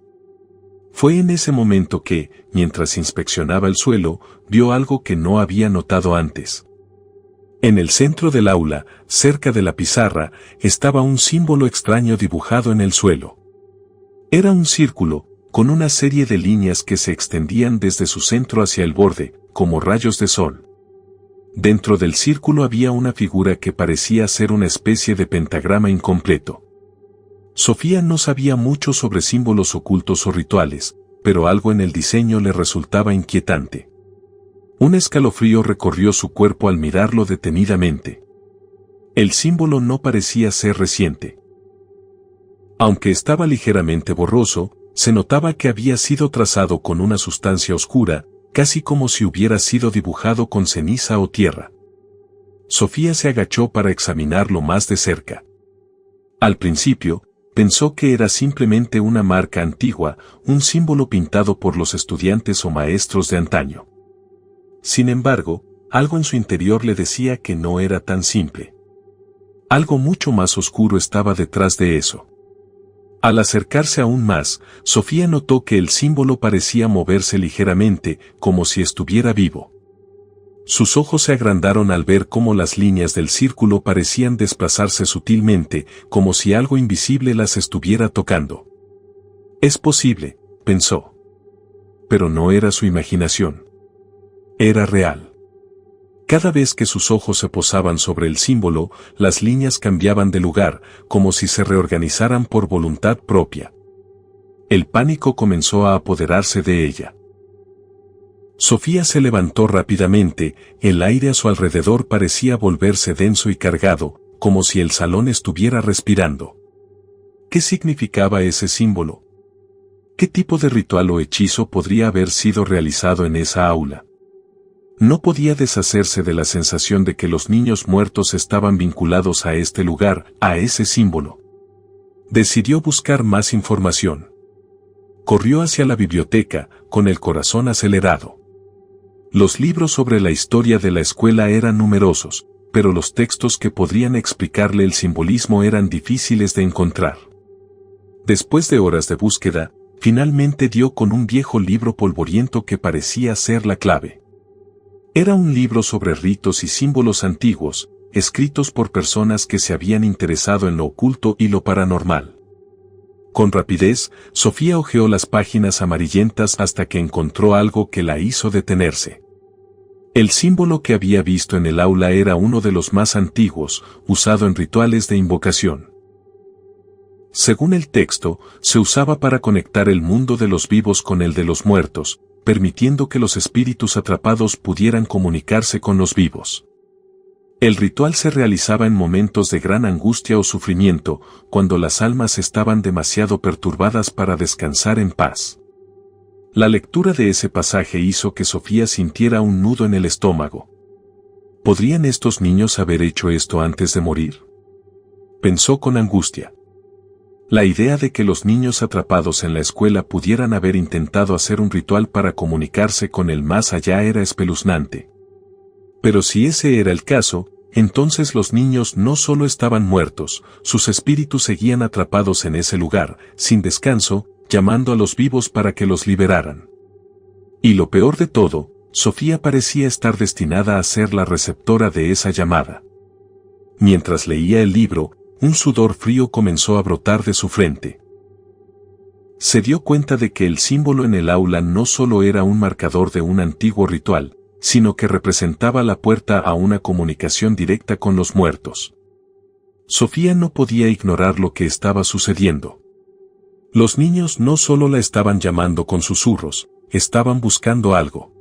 Fue en ese momento que, mientras inspeccionaba el suelo, vio algo que no había notado antes. En el centro del aula, cerca de la pizarra, estaba un símbolo extraño dibujado en el suelo. Era un círculo, con una serie de líneas que se extendían desde su centro hacia el borde, como rayos de sol. Dentro del círculo había una figura que parecía ser una especie de pentagrama incompleto. Sofía no sabía mucho sobre símbolos ocultos o rituales, pero algo en el diseño le resultaba inquietante. Un escalofrío recorrió su cuerpo al mirarlo detenidamente. El símbolo no parecía ser reciente. Aunque estaba ligeramente borroso, se notaba que había sido trazado con una sustancia oscura, casi como si hubiera sido dibujado con ceniza o tierra. Sofía se agachó para examinarlo más de cerca. Al principio, pensó que era simplemente una marca antigua, un símbolo pintado por los estudiantes o maestros de antaño. Sin embargo, algo en su interior le decía que no era tan simple. Algo mucho más oscuro estaba detrás de eso. Al acercarse aún más, Sofía notó que el símbolo parecía moverse ligeramente, como si estuviera vivo. Sus ojos se agrandaron al ver cómo las líneas del círculo parecían desplazarse sutilmente, como si algo invisible las estuviera tocando. Es posible, pensó. Pero no era su imaginación. Era real. Cada vez que sus ojos se posaban sobre el símbolo, las líneas cambiaban de lugar, como si se reorganizaran por voluntad propia. El pánico comenzó a apoderarse de ella. Sofía se levantó rápidamente, el aire a su alrededor parecía volverse denso y cargado, como si el salón estuviera respirando. ¿Qué significaba ese símbolo? ¿Qué tipo de ritual o hechizo podría haber sido realizado en esa aula? No podía deshacerse de la sensación de que los niños muertos estaban vinculados a este lugar, a ese símbolo. Decidió buscar más información. Corrió hacia la biblioteca, con el corazón acelerado. Los libros sobre la historia de la escuela eran numerosos, pero los textos que podrían explicarle el simbolismo eran difíciles de encontrar. Después de horas de búsqueda, finalmente dio con un viejo libro polvoriento que parecía ser la clave. Era un libro sobre ritos y símbolos antiguos, escritos por personas que se habían interesado en lo oculto y lo paranormal. Con rapidez, Sofía hojeó las páginas amarillentas hasta que encontró algo que la hizo detenerse. El símbolo que había visto en el aula era uno de los más antiguos, usado en rituales de invocación. Según el texto, se usaba para conectar el mundo de los vivos con el de los muertos, permitiendo que los espíritus atrapados pudieran comunicarse con los vivos. El ritual se realizaba en momentos de gran angustia o sufrimiento, cuando las almas estaban demasiado perturbadas para descansar en paz. La lectura de ese pasaje hizo que Sofía sintiera un nudo en el estómago. ¿Podrían estos niños haber hecho esto antes de morir? Pensó con angustia. La idea de que los niños atrapados en la escuela pudieran haber intentado hacer un ritual para comunicarse con el más allá era espeluznante. Pero si ese era el caso, entonces los niños no solo estaban muertos, sus espíritus seguían atrapados en ese lugar, sin descanso, llamando a los vivos para que los liberaran. Y lo peor de todo, Sofía parecía estar destinada a ser la receptora de esa llamada. Mientras leía el libro, un sudor frío comenzó a brotar de su frente. Se dio cuenta de que el símbolo en el aula no solo era un marcador de un antiguo ritual, sino que representaba la puerta a una comunicación directa con los muertos. Sofía no podía ignorar lo que estaba sucediendo. Los niños no solo la estaban llamando con susurros, estaban buscando algo.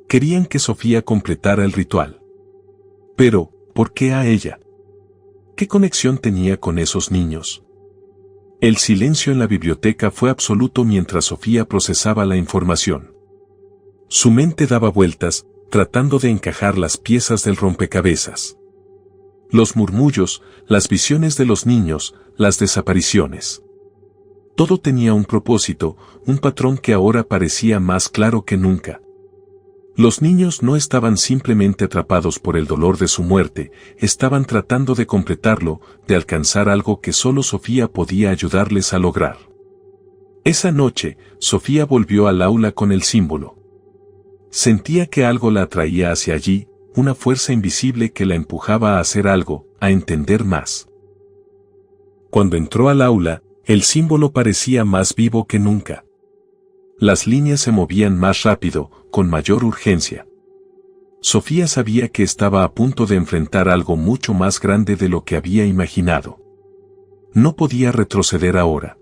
Querían que Sofía completara el ritual. Pero, ¿por qué a ella? ¿Qué conexión tenía con esos niños? El silencio en la biblioteca fue absoluto mientras Sofía procesaba la información. Su mente daba vueltas, tratando de encajar las piezas del rompecabezas. Los murmullos, las visiones de los niños, las desapariciones. Todo tenía un propósito, un patrón que ahora parecía más claro que nunca. Los niños no estaban simplemente atrapados por el dolor de su muerte, estaban tratando de completarlo, de alcanzar algo que solo Sofía podía ayudarles a lograr. Esa noche, Sofía volvió al aula con el símbolo. Sentía que algo la atraía hacia allí, una fuerza invisible que la empujaba a hacer algo, a entender más. Cuando entró al aula, el símbolo parecía más vivo que nunca. Las líneas se movían más rápido, con mayor urgencia. Sofía sabía que estaba a punto de enfrentar algo mucho más grande de lo que había imaginado. No podía retroceder ahora.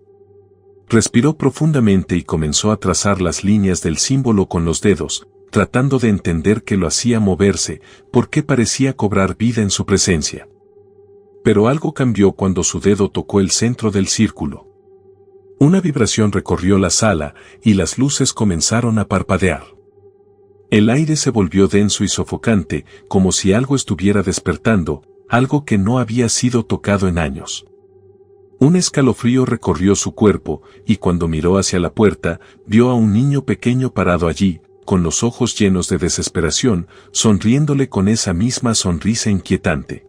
Respiró profundamente y comenzó a trazar las líneas del símbolo con los dedos, tratando de entender qué lo hacía moverse, por qué parecía cobrar vida en su presencia. Pero algo cambió cuando su dedo tocó el centro del círculo. Una vibración recorrió la sala y las luces comenzaron a parpadear. El aire se volvió denso y sofocante, como si algo estuviera despertando, algo que no había sido tocado en años. Un escalofrío recorrió su cuerpo, y cuando miró hacia la puerta, vio a un niño pequeño parado allí, con los ojos llenos de desesperación, sonriéndole con esa misma sonrisa inquietante.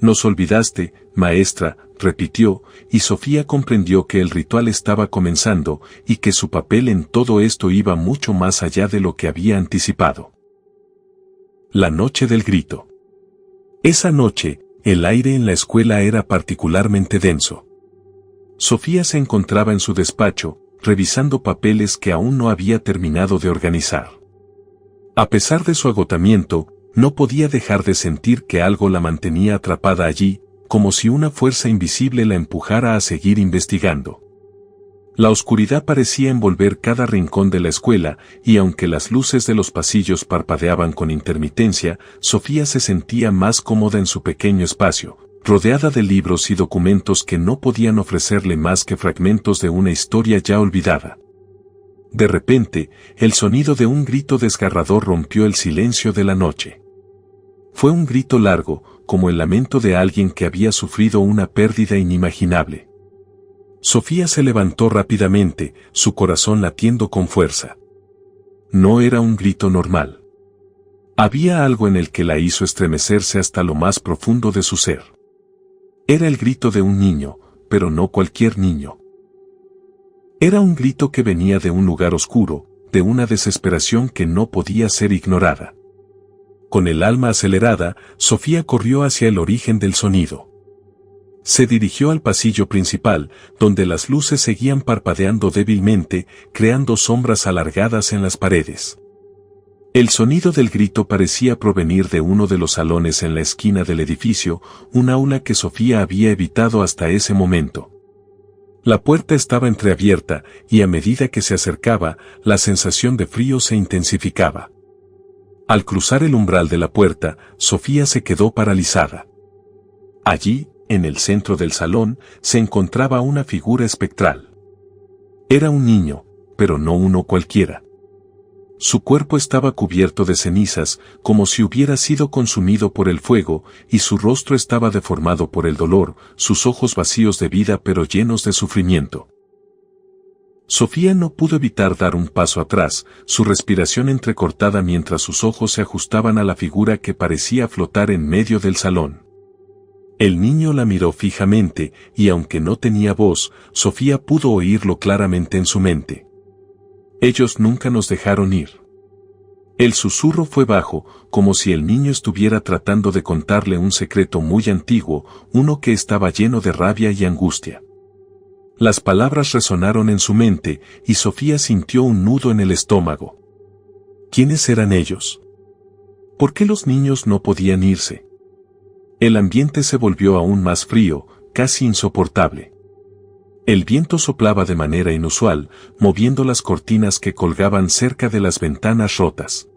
«Nos olvidaste, maestra», repitió, y Sofía comprendió que el ritual estaba comenzando, y que su papel en todo esto iba mucho más allá de lo que había anticipado. La noche del grito. Esa noche, el aire en la escuela era particularmente denso. Sofía se encontraba en su despacho, revisando papeles que aún no había terminado de organizar. A pesar de su agotamiento, no podía dejar de sentir que algo la mantenía atrapada allí, como si una fuerza invisible la empujara a seguir investigando. La oscuridad parecía envolver cada rincón de la escuela, y aunque las luces de los pasillos parpadeaban con intermitencia, Sofía se sentía más cómoda en su pequeño espacio, rodeada de libros y documentos que no podían ofrecerle más que fragmentos de una historia ya olvidada. De repente, el sonido de un grito desgarrador rompió el silencio de la noche. Fue un grito largo, como el lamento de alguien que había sufrido una pérdida inimaginable. Sofía se levantó rápidamente, su corazón latiendo con fuerza. No era un grito normal. Había algo en el que la hizo estremecerse hasta lo más profundo de su ser. Era el grito de un niño, pero no cualquier niño. Era un grito que venía de un lugar oscuro, de una desesperación que no podía ser ignorada. Con el alma acelerada, Sofía corrió hacia el origen del sonido. Se dirigió al pasillo principal, donde las luces seguían parpadeando débilmente, creando sombras alargadas en las paredes. El sonido del grito parecía provenir de uno de los salones en la esquina del edificio, un aula que Sofía había evitado hasta ese momento. La puerta estaba entreabierta, y a medida que se acercaba, la sensación de frío se intensificaba. Al cruzar el umbral de la puerta, Sofía se quedó paralizada. Allí, en el centro del salón, se encontraba una figura espectral. Era un niño, pero no uno cualquiera. Su cuerpo estaba cubierto de cenizas, como si hubiera sido consumido por el fuego, y su rostro estaba deformado por el dolor, sus ojos vacíos de vida pero llenos de sufrimiento. Sofía no pudo evitar dar un paso atrás, su respiración entrecortada mientras sus ojos se ajustaban a la figura que parecía flotar en medio del salón. El niño la miró fijamente, y aunque no tenía voz, Sofía pudo oírlo claramente en su mente. «Ellos nunca nos dejaron ir. El susurro fue bajo, como si el niño estuviera tratando de contarle un secreto muy antiguo, uno que estaba lleno de rabia y angustia. Las palabras resonaron en su mente, y Sofía sintió un nudo en el estómago. ¿Quiénes eran ellos? ¿Por qué los niños no podían irse? El ambiente se volvió aún más frío, casi insoportable. El viento soplaba de manera inusual, moviendo las cortinas que colgaban cerca de las ventanas rotas.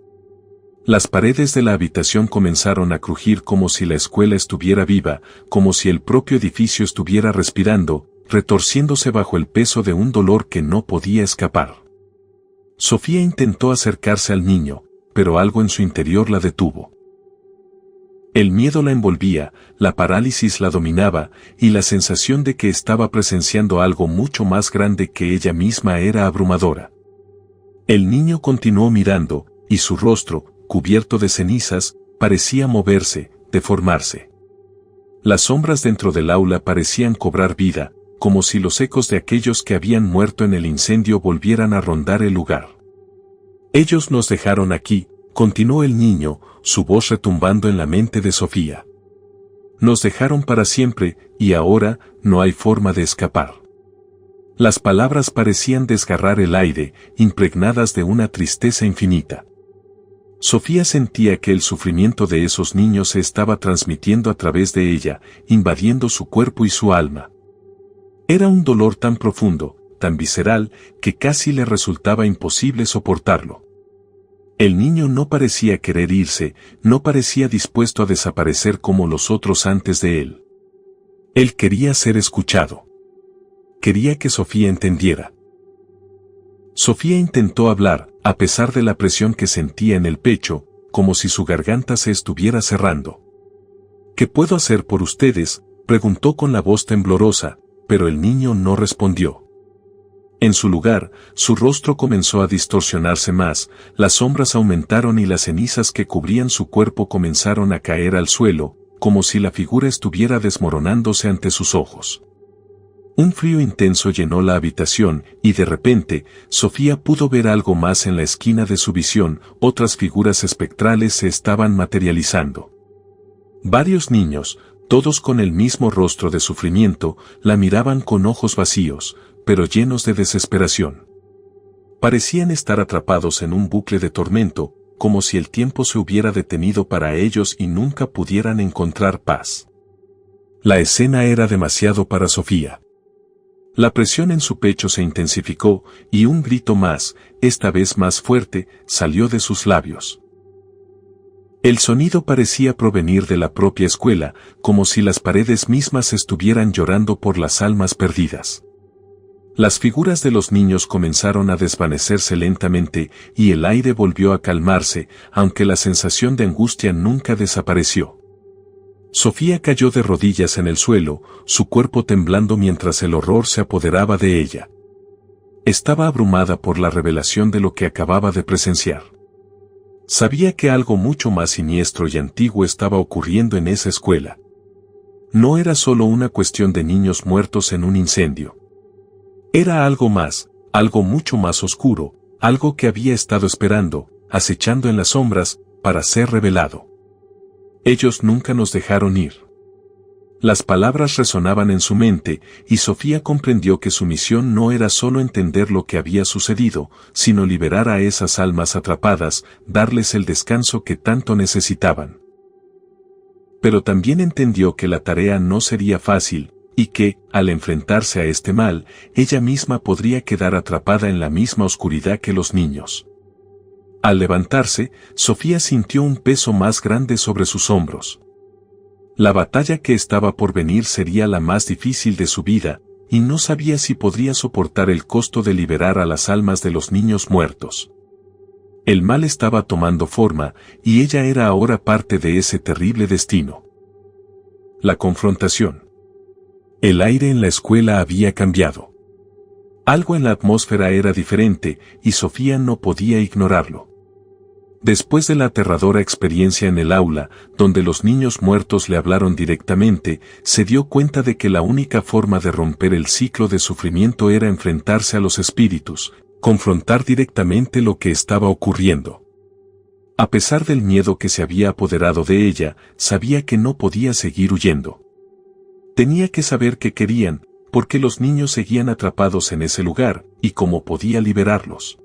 Las paredes de la habitación comenzaron a crujir como si la escuela estuviera viva, como si el propio edificio estuviera respirando, retorciéndose bajo el peso de un dolor que no podía escapar. Sofía intentó acercarse al niño, pero algo en su interior la detuvo. El miedo la envolvía, la parálisis la dominaba, y la sensación de que estaba presenciando algo mucho más grande que ella misma era abrumadora. El niño continuó mirando, y su rostro, cubierto de cenizas, parecía moverse, deformarse. Las sombras dentro del aula parecían cobrar vida, como si los ecos de aquellos que habían muerto en el incendio volvieran a rondar el lugar. Ellos nos dejaron aquí, continuó el niño, su voz retumbando en la mente de Sofía. Nos dejaron para siempre, y ahora no hay forma de escapar. Las palabras parecían desgarrar el aire, impregnadas de una tristeza infinita. Sofía sentía que el sufrimiento de esos niños se estaba transmitiendo a través de ella, invadiendo su cuerpo y su alma. Era un dolor tan profundo, tan visceral, que casi le resultaba imposible soportarlo. El niño no parecía querer irse, no parecía dispuesto a desaparecer como los otros antes de él. Él quería ser escuchado. Quería que Sofía entendiera. Sofía intentó hablar, a pesar de la presión que sentía en el pecho, como si su garganta se estuviera cerrando. ¿Qué puedo hacer por ustedes?, preguntó con la voz temblorosa, pero el niño no respondió. En su lugar, su rostro comenzó a distorsionarse más, las sombras aumentaron y las cenizas que cubrían su cuerpo comenzaron a caer al suelo, como si la figura estuviera desmoronándose ante sus ojos. Un frío intenso llenó la habitación, y de repente, Sofía pudo ver algo más en la esquina de su visión, otras figuras espectrales se estaban materializando. Varios niños, todos con el mismo rostro de sufrimiento, la miraban con ojos vacíos, pero llenos de desesperación. Parecían estar atrapados en un bucle de tormento, como si el tiempo se hubiera detenido para ellos y nunca pudieran encontrar paz. La escena era demasiado para Sofía. La presión en su pecho se intensificó, y un grito más, esta vez más fuerte, salió de sus labios. El sonido parecía provenir de la propia escuela, como si las paredes mismas estuvieran llorando por las almas perdidas. Las figuras de los niños comenzaron a desvanecerse lentamente, y el aire volvió a calmarse, aunque la sensación de angustia nunca desapareció. Sofía cayó de rodillas en el suelo, su cuerpo temblando mientras el horror se apoderaba de ella. Estaba abrumada por la revelación de lo que acababa de presenciar. Sabía que algo mucho más siniestro y antiguo estaba ocurriendo en esa escuela. No era solo una cuestión de niños muertos en un incendio. Era algo más, algo mucho más oscuro, algo que había estado esperando, acechando en las sombras, para ser revelado. Ellos nunca nos dejaron ir. Las palabras resonaban en su mente, y Sofía comprendió que su misión no era solo entender lo que había sucedido, sino liberar a esas almas atrapadas, darles el descanso que tanto necesitaban. Pero también entendió que la tarea no sería fácil, y que, al enfrentarse a este mal, ella misma podría quedar atrapada en la misma oscuridad que los niños. Al levantarse, Sofía sintió un peso más grande sobre sus hombros. La batalla que estaba por venir sería la más difícil de su vida, y no sabía si podría soportar el costo de liberar a las almas de los niños muertos. El mal estaba tomando forma, y ella era ahora parte de ese terrible destino. La confrontación. El aire en la escuela había cambiado. Algo en la atmósfera era diferente, y Sofía no podía ignorarlo. Después de la aterradora experiencia en el aula, donde los niños muertos le hablaron directamente, se dio cuenta de que la única forma de romper el ciclo de sufrimiento era enfrentarse a los espíritus, confrontar directamente lo que estaba ocurriendo. A pesar del miedo que se había apoderado de ella, sabía que no podía seguir huyendo. Tenía que saber qué querían, porque los niños seguían atrapados en ese lugar, y cómo podía liberarlos.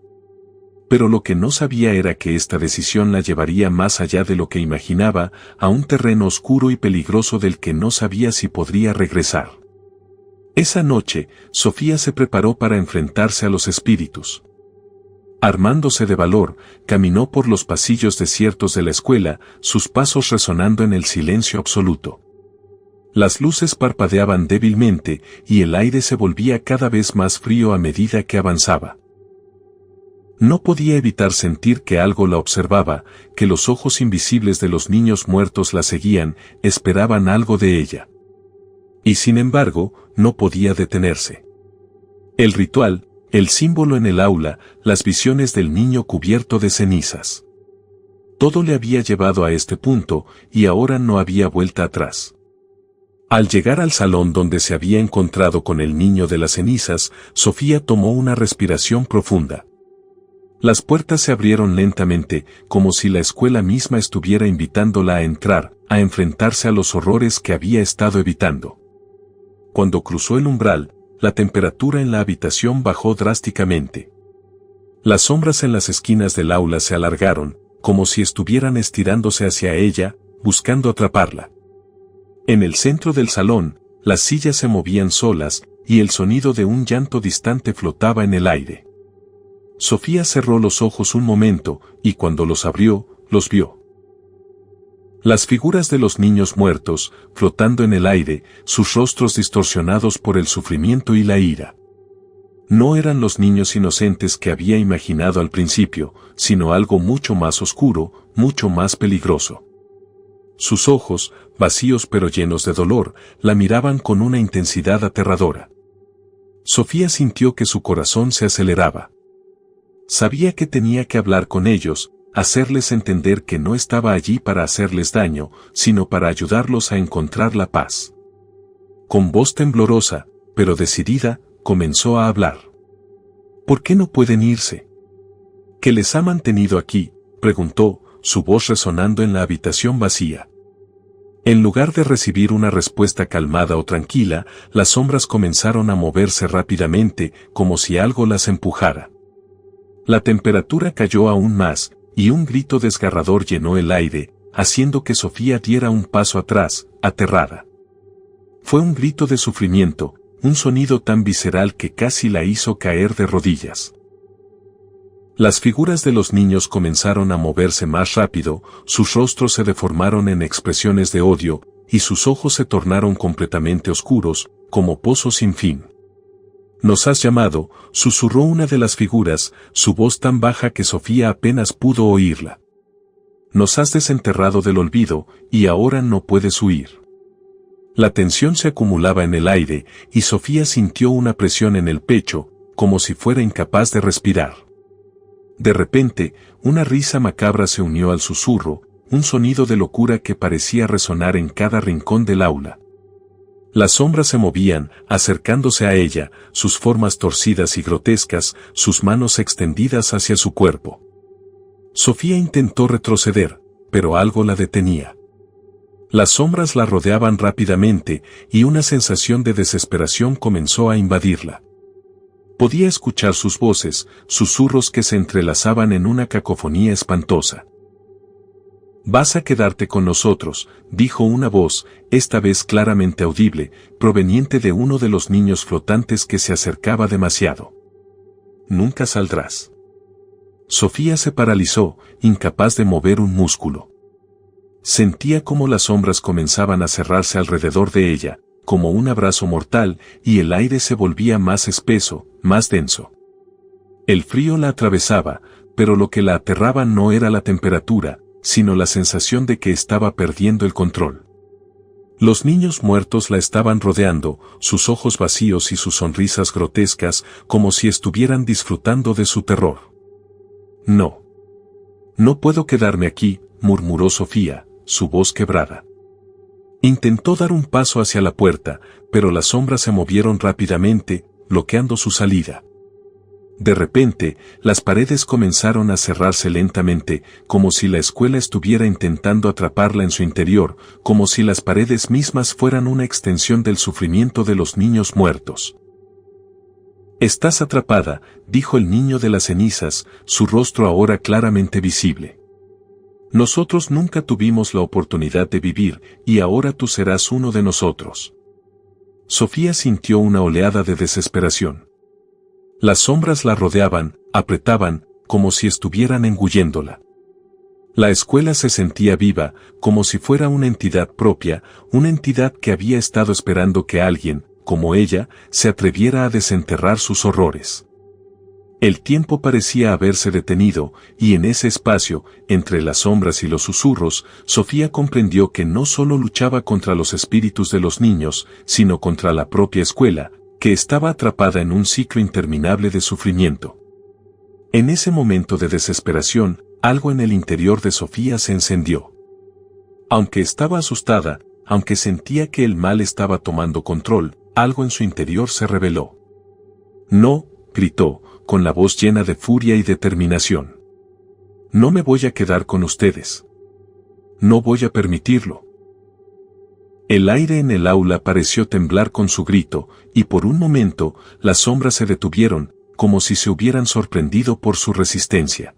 Pero lo que no sabía era que esta decisión la llevaría más allá de lo que imaginaba, a un terreno oscuro y peligroso del que no sabía si podría regresar. Esa noche, Sofía se preparó para enfrentarse a los espíritus. Armándose de valor, caminó por los pasillos desiertos de la escuela, sus pasos resonando en el silencio absoluto. Las luces parpadeaban débilmente, y el aire se volvía cada vez más frío a medida que avanzaba. No podía evitar sentir que algo la observaba, que los ojos invisibles de los niños muertos la seguían, esperaban algo de ella. Y sin embargo, no podía detenerse. El ritual, el símbolo en el aula, las visiones del niño cubierto de cenizas. Todo le había llevado a este punto, y ahora no había vuelta atrás. Al llegar al salón donde se había encontrado con el niño de las cenizas, Sofía tomó una respiración profunda. Las puertas se abrieron lentamente, como si la escuela misma estuviera invitándola a entrar, a enfrentarse a los horrores que había estado evitando. Cuando cruzó el umbral, la temperatura en la habitación bajó drásticamente. Las sombras en las esquinas del aula se alargaron, como si estuvieran estirándose hacia ella, buscando atraparla. En el centro del salón, las sillas se movían solas, y el sonido de un llanto distante flotaba en el aire. Sofía cerró los ojos un momento, y cuando los abrió, los vio. Las figuras de los niños muertos, flotando en el aire, sus rostros distorsionados por el sufrimiento y la ira. No eran los niños inocentes que había imaginado al principio, sino algo mucho más oscuro, mucho más peligroso. Sus ojos, vacíos pero llenos de dolor, la miraban con una intensidad aterradora. Sofía sintió que su corazón se aceleraba. Sabía que tenía que hablar con ellos, hacerles entender que no estaba allí para hacerles daño, sino para ayudarlos a encontrar la paz. Con voz temblorosa, pero decidida, comenzó a hablar. ¿Por qué no pueden irse? ¿Qué les ha mantenido aquí?, preguntó, su voz resonando en la habitación vacía. En lugar de recibir una respuesta calmada o tranquila, las sombras comenzaron a moverse rápidamente, como si algo las empujara. La temperatura cayó aún más, y un grito desgarrador llenó el aire, haciendo que Sofía diera un paso atrás, aterrada. Fue un grito de sufrimiento, un sonido tan visceral que casi la hizo caer de rodillas. Las figuras de los niños comenzaron a moverse más rápido, sus rostros se deformaron en expresiones de odio, y sus ojos se tornaron completamente oscuros, como pozos sin fin. «Nos has llamado», susurró una de las figuras, su voz tan baja que Sofía apenas pudo oírla. «Nos has desenterrado del olvido, y ahora no puedes huir». La tensión se acumulaba en el aire, y Sofía sintió una presión en el pecho, como si fuera incapaz de respirar. De repente, una risa macabra se unió al susurro, un sonido de locura que parecía resonar en cada rincón del aula. Las sombras se movían, acercándose a ella, sus formas torcidas y grotescas, sus manos extendidas hacia su cuerpo. Sofía intentó retroceder, pero algo la detenía. Las sombras la rodeaban rápidamente, y una sensación de desesperación comenzó a invadirla. Podía escuchar sus voces, susurros que se entrelazaban en una cacofonía espantosa. «Vas a quedarte con nosotros», dijo una voz, esta vez claramente audible, proveniente de uno de los niños flotantes que se acercaba demasiado. «Nunca saldrás». Sofía se paralizó, incapaz de mover un músculo. Sentía cómo las sombras comenzaban a cerrarse alrededor de ella, como un abrazo mortal, y el aire se volvía más espeso, más denso. El frío la atravesaba, pero lo que la aterraba no era la temperatura, sino la sensación de que estaba perdiendo el control. Los niños muertos la estaban rodeando, sus ojos vacíos y sus sonrisas grotescas, como si estuvieran disfrutando de su terror. «No. No puedo quedarme aquí», murmuró Sofía, su voz quebrada. Intentó dar un paso hacia la puerta, pero las sombras se movieron rápidamente, bloqueando su salida. De repente, las paredes comenzaron a cerrarse lentamente, como si la escuela estuviera intentando atraparla en su interior, como si las paredes mismas fueran una extensión del sufrimiento de los niños muertos. «Estás atrapada», dijo el niño de las cenizas, su rostro ahora claramente visible. «Nosotros nunca tuvimos la oportunidad de vivir, y ahora tú serás uno de nosotros». Sofía sintió una oleada de desesperación. Las sombras la rodeaban, apretaban, como si estuvieran engulléndola. La escuela se sentía viva, como si fuera una entidad propia, una entidad que había estado esperando que alguien, como ella, se atreviera a desenterrar sus horrores. El tiempo parecía haberse detenido, y en ese espacio, entre las sombras y los susurros, Sofía comprendió que no solo luchaba contra los espíritus de los niños, sino contra la propia escuela, que estaba atrapada en un ciclo interminable de sufrimiento. En ese momento de desesperación, algo en el interior de Sofía se encendió. Aunque estaba asustada, aunque sentía que el mal estaba tomando control, algo en su interior se rebeló. «No», gritó, con la voz llena de furia y determinación. «No me voy a quedar con ustedes. No voy a permitirlo». El aire en el aula pareció temblar con su grito, y por un momento, las sombras se detuvieron, como si se hubieran sorprendido por su resistencia.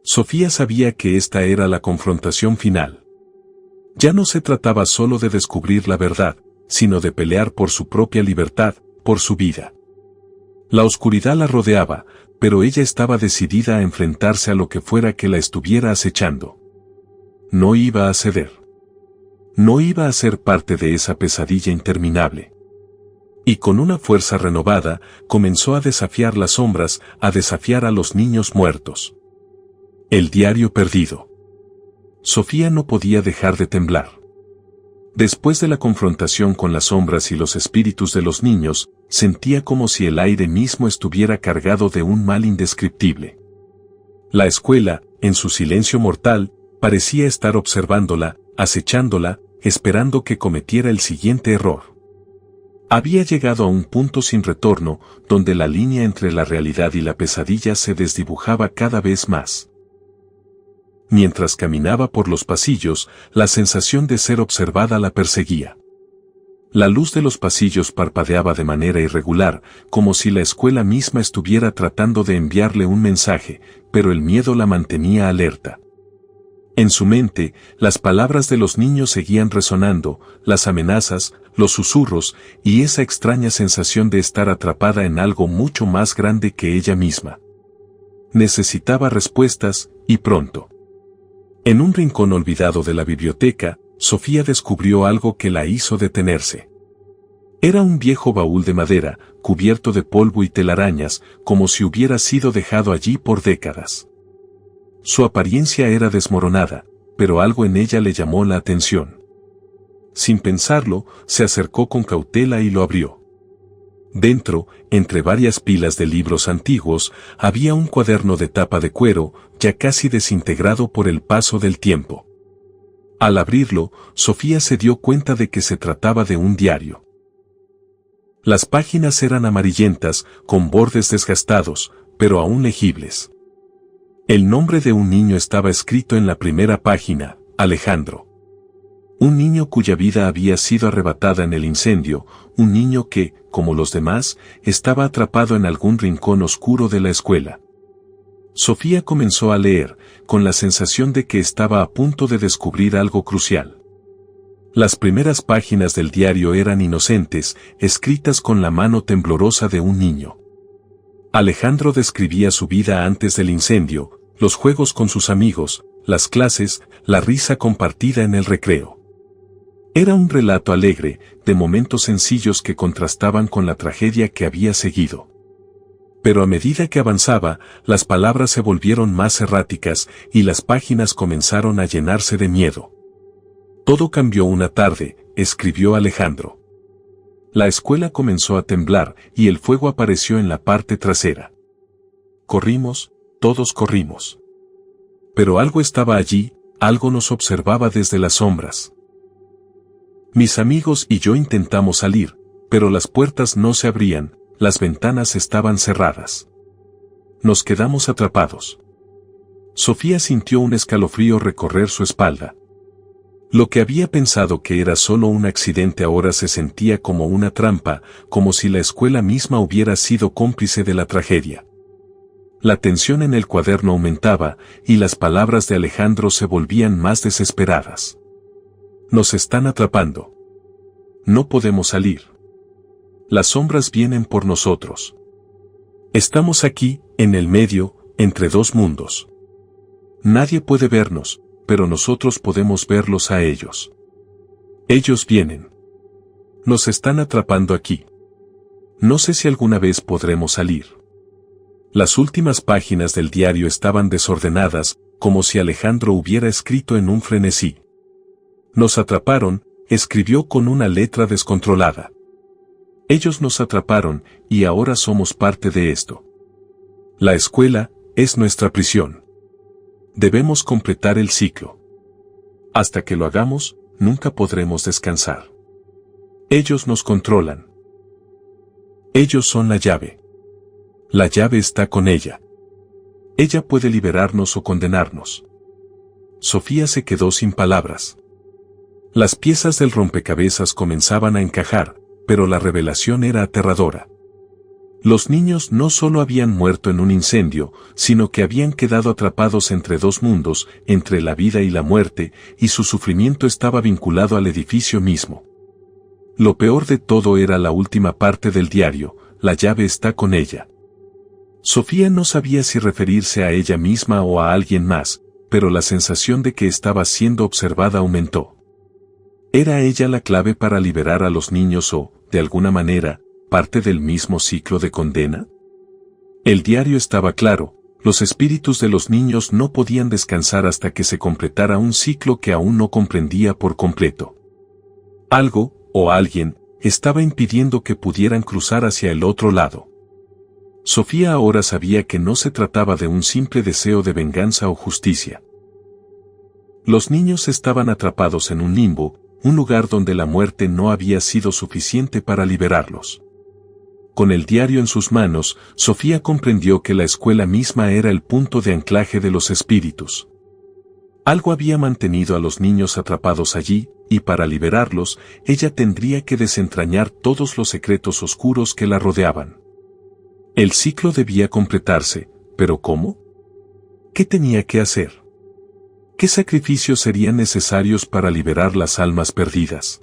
Sofía sabía que esta era la confrontación final. Ya no se trataba solo de descubrir la verdad, sino de pelear por su propia libertad, por su vida. La oscuridad la rodeaba, pero ella estaba decidida a enfrentarse a lo que fuera que la estuviera acechando. No iba a ceder. No iba a ser parte de esa pesadilla interminable. Y con una fuerza renovada, comenzó a desafiar las sombras, a desafiar a los niños muertos. El diario perdido. Sofía no podía dejar de temblar. Después de la confrontación con las sombras y los espíritus de los niños, sentía como si el aire mismo estuviera cargado de un mal indescriptible. La escuela, en su silencio mortal, parecía estar observándola, acechándola, esperando que cometiera el siguiente error. Había llegado a un punto sin retorno, donde la línea entre la realidad y la pesadilla se desdibujaba cada vez más. Mientras caminaba por los pasillos, la sensación de ser observada la perseguía. La luz de los pasillos parpadeaba de manera irregular, como si la escuela misma estuviera tratando de enviarle un mensaje, pero el miedo la mantenía alerta. En su mente, las palabras de los niños seguían resonando, las amenazas, los susurros, y esa extraña sensación de estar atrapada en algo mucho más grande que ella misma. Necesitaba respuestas, y pronto. En un rincón olvidado de la biblioteca, Sofía descubrió algo que la hizo detenerse. Era un viejo baúl de madera, cubierto de polvo y telarañas, como si hubiera sido dejado allí por décadas. Su apariencia era desmoronada, pero algo en ella le llamó la atención. Sin pensarlo, se acercó con cautela y lo abrió. Dentro, entre varias pilas de libros antiguos, había un cuaderno de tapa de cuero, ya casi desintegrado por el paso del tiempo. Al abrirlo, Sofía se dio cuenta de que se trataba de un diario. Las páginas eran amarillentas, con bordes desgastados, pero aún legibles. El nombre de un niño estaba escrito en la primera página, Alejandro. Un niño cuya vida había sido arrebatada en el incendio, un niño que, como los demás, estaba atrapado en algún rincón oscuro de la escuela. Sofía comenzó a leer, con la sensación de que estaba a punto de descubrir algo crucial. Las primeras páginas del diario eran inocentes, escritas con la mano temblorosa de un niño. Alejandro describía su vida antes del incendio, los juegos con sus amigos, las clases, la risa compartida en el recreo. Era un relato alegre, de momentos sencillos que contrastaban con la tragedia que había seguido. Pero a medida que avanzaba, las palabras se volvieron más erráticas y las páginas comenzaron a llenarse de miedo. Todo cambió una tarde, escribió Alejandro. La escuela comenzó a temblar y el fuego apareció en la parte trasera. Corrimos, todos corrimos. Pero algo estaba allí, algo nos observaba desde las sombras. Mis amigos y yo intentamos salir, pero las puertas no se abrían, las ventanas estaban cerradas. Nos quedamos atrapados. Sofía sintió un escalofrío recorrer su espalda. Lo que había pensado que era solo un accidente ahora se sentía como una trampa, como si la escuela misma hubiera sido cómplice de la tragedia. La tensión en el cuaderno aumentaba, y las palabras de Alejandro se volvían más desesperadas. Nos están atrapando. No podemos salir. Las sombras vienen por nosotros. Estamos aquí, en el medio, entre dos mundos. Nadie puede vernos, pero nosotros podemos verlos a ellos. Ellos vienen. Nos están atrapando aquí. No sé si alguna vez podremos salir. Las últimas páginas del diario estaban desordenadas, como si Alejandro hubiera escrito en un frenesí. Nos atraparon, escribió con una letra descontrolada. Ellos nos atraparon, y ahora somos parte de esto. La escuela es nuestra prisión. Debemos completar el ciclo. Hasta que lo hagamos, nunca podremos descansar. Ellos nos controlan. Ellos son la llave. La llave está con ella. Ella puede liberarnos o condenarnos. Sofía se quedó sin palabras. Las piezas del rompecabezas comenzaban a encajar, pero la revelación era aterradora. Los niños no solo habían muerto en un incendio, sino que habían quedado atrapados entre dos mundos, entre la vida y la muerte, y su sufrimiento estaba vinculado al edificio mismo. Lo peor de todo era la última parte del diario: la llave está con ella. Sofía no sabía si referirse a ella misma o a alguien más, pero la sensación de que estaba siendo observada aumentó. ¿Era ella la clave para liberar a los niños o, de alguna manera, parte del mismo ciclo de condena? El diario estaba claro: los espíritus de los niños no podían descansar hasta que se completara un ciclo que aún no comprendía por completo. Algo, o alguien, estaba impidiendo que pudieran cruzar hacia el otro lado. Sofía ahora sabía que no se trataba de un simple deseo de venganza o justicia. Los niños estaban atrapados en un limbo, un lugar donde la muerte no había sido suficiente para liberarlos. Con el diario en sus manos, Sofía comprendió que la escuela misma era el punto de anclaje de los espíritus. Algo había mantenido a los niños atrapados allí, y para liberarlos, ella tendría que desentrañar todos los secretos oscuros que la rodeaban. El ciclo debía completarse, pero ¿cómo? ¿Qué tenía que hacer? ¿Qué sacrificios serían necesarios para liberar las almas perdidas?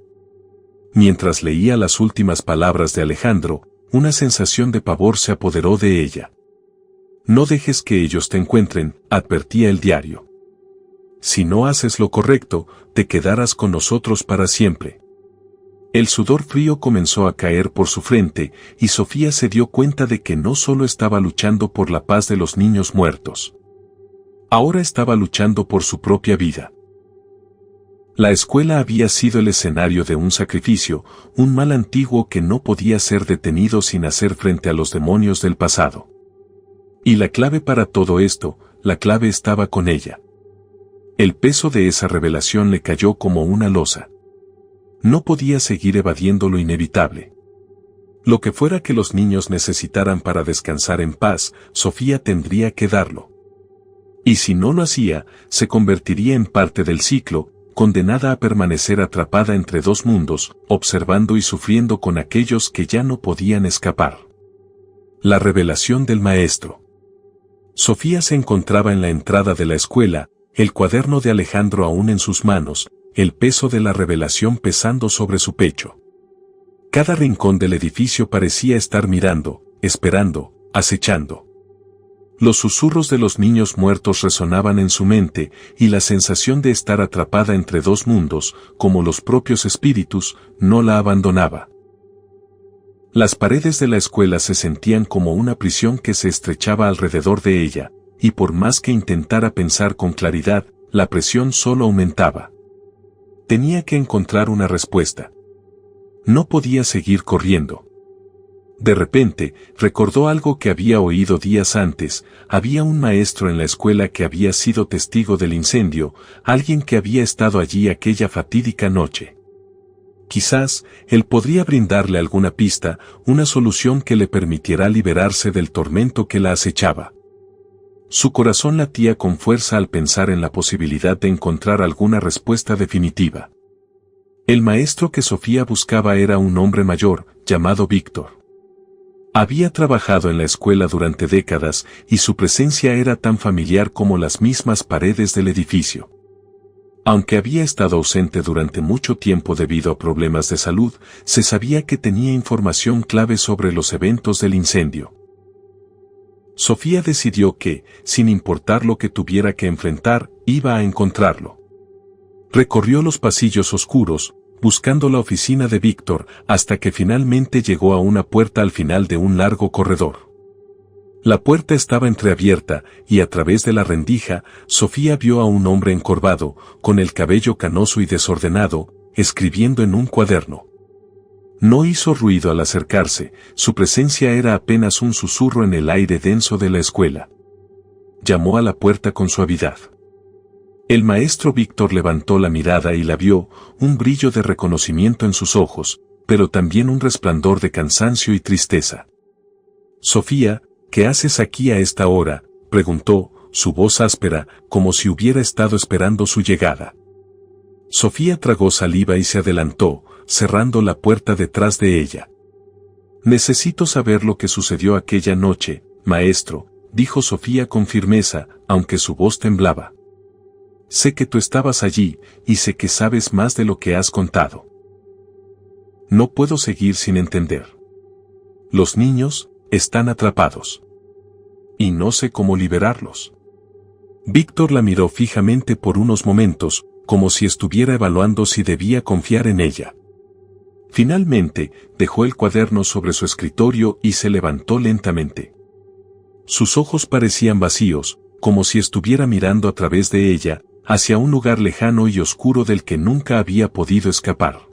Mientras leía las últimas palabras de Alejandro, una sensación de pavor se apoderó de ella. No dejes que ellos te encuentren, advertía el diario. Si no haces lo correcto, te quedarás con nosotros para siempre. El sudor frío comenzó a caer por su frente, y Sofía se dio cuenta de que no solo estaba luchando por la paz de los niños muertos. Ahora estaba luchando por su propia vida. La escuela había sido el escenario de un sacrificio, un mal antiguo que no podía ser detenido sin hacer frente a los demonios del pasado. Y la clave para todo esto, la clave estaba con ella. El peso de esa revelación le cayó como una losa. No podía seguir evadiendo lo inevitable. Lo que fuera que los niños necesitaran para descansar en paz, Sofía tendría que darlo. Y si no lo hacía, se convertiría en parte del ciclo, condenada a permanecer atrapada entre dos mundos, observando y sufriendo con aquellos que ya no podían escapar. La revelación del maestro. Sofía se encontraba en la entrada de la escuela, el cuaderno de Alejandro aún en sus manos, el peso de la revelación pesando sobre su pecho. Cada rincón del edificio parecía estar mirando, esperando, acechando. Los susurros de los niños muertos resonaban en su mente, y la sensación de estar atrapada entre dos mundos, como los propios espíritus, no la abandonaba. Las paredes de la escuela se sentían como una prisión que se estrechaba alrededor de ella, y por más que intentara pensar con claridad, la presión solo aumentaba. Tenía que encontrar una respuesta. No podía seguir corriendo. De repente, recordó algo que había oído días antes: había un maestro en la escuela que había sido testigo del incendio, alguien que había estado allí aquella fatídica noche. Quizás, él podría brindarle alguna pista, una solución que le permitiera liberarse del tormento que la acechaba. Su corazón latía con fuerza al pensar en la posibilidad de encontrar alguna respuesta definitiva. El maestro que Sofía buscaba era un hombre mayor, llamado Víctor. Había trabajado en la escuela durante décadas y su presencia era tan familiar como las mismas paredes del edificio. Aunque había estado ausente durante mucho tiempo debido a problemas de salud, se sabía que tenía información clave sobre los eventos del incendio. Sofía decidió que, sin importar lo que tuviera que enfrentar, iba a encontrarlo. Recorrió los pasillos oscuros, buscando la oficina de Víctor, hasta que finalmente llegó a una puerta al final de un largo corredor. La puerta estaba entreabierta, y a través de la rendija, Sofía vio a un hombre encorvado, con el cabello canoso y desordenado, escribiendo en un cuaderno. No hizo ruido al acercarse, su presencia era apenas un susurro en el aire denso de la escuela. Llamó a la puerta con suavidad. El maestro Víctor levantó la mirada y la vio, un brillo de reconocimiento en sus ojos, pero también un resplandor de cansancio y tristeza. «Sofía, ¿qué haces aquí a esta hora?», preguntó, su voz áspera, como si hubiera estado esperando su llegada. Sofía tragó saliva y se adelantó, cerrando la puerta detrás de ella. «Necesito saber lo que sucedió aquella noche, maestro», dijo Sofía con firmeza, aunque su voz temblaba. «Sé que tú estabas allí, y sé que sabes más de lo que has contado. No puedo seguir sin entender. Los niños están atrapados. Y no sé cómo liberarlos». Víctor la miró fijamente por unos momentos, como si estuviera evaluando si debía confiar en ella. Finalmente, dejó el cuaderno sobre su escritorio y se levantó lentamente. Sus ojos parecían vacíos, como si estuviera mirando a través de ella, hacia un lugar lejano y oscuro del que nunca había podido escapar.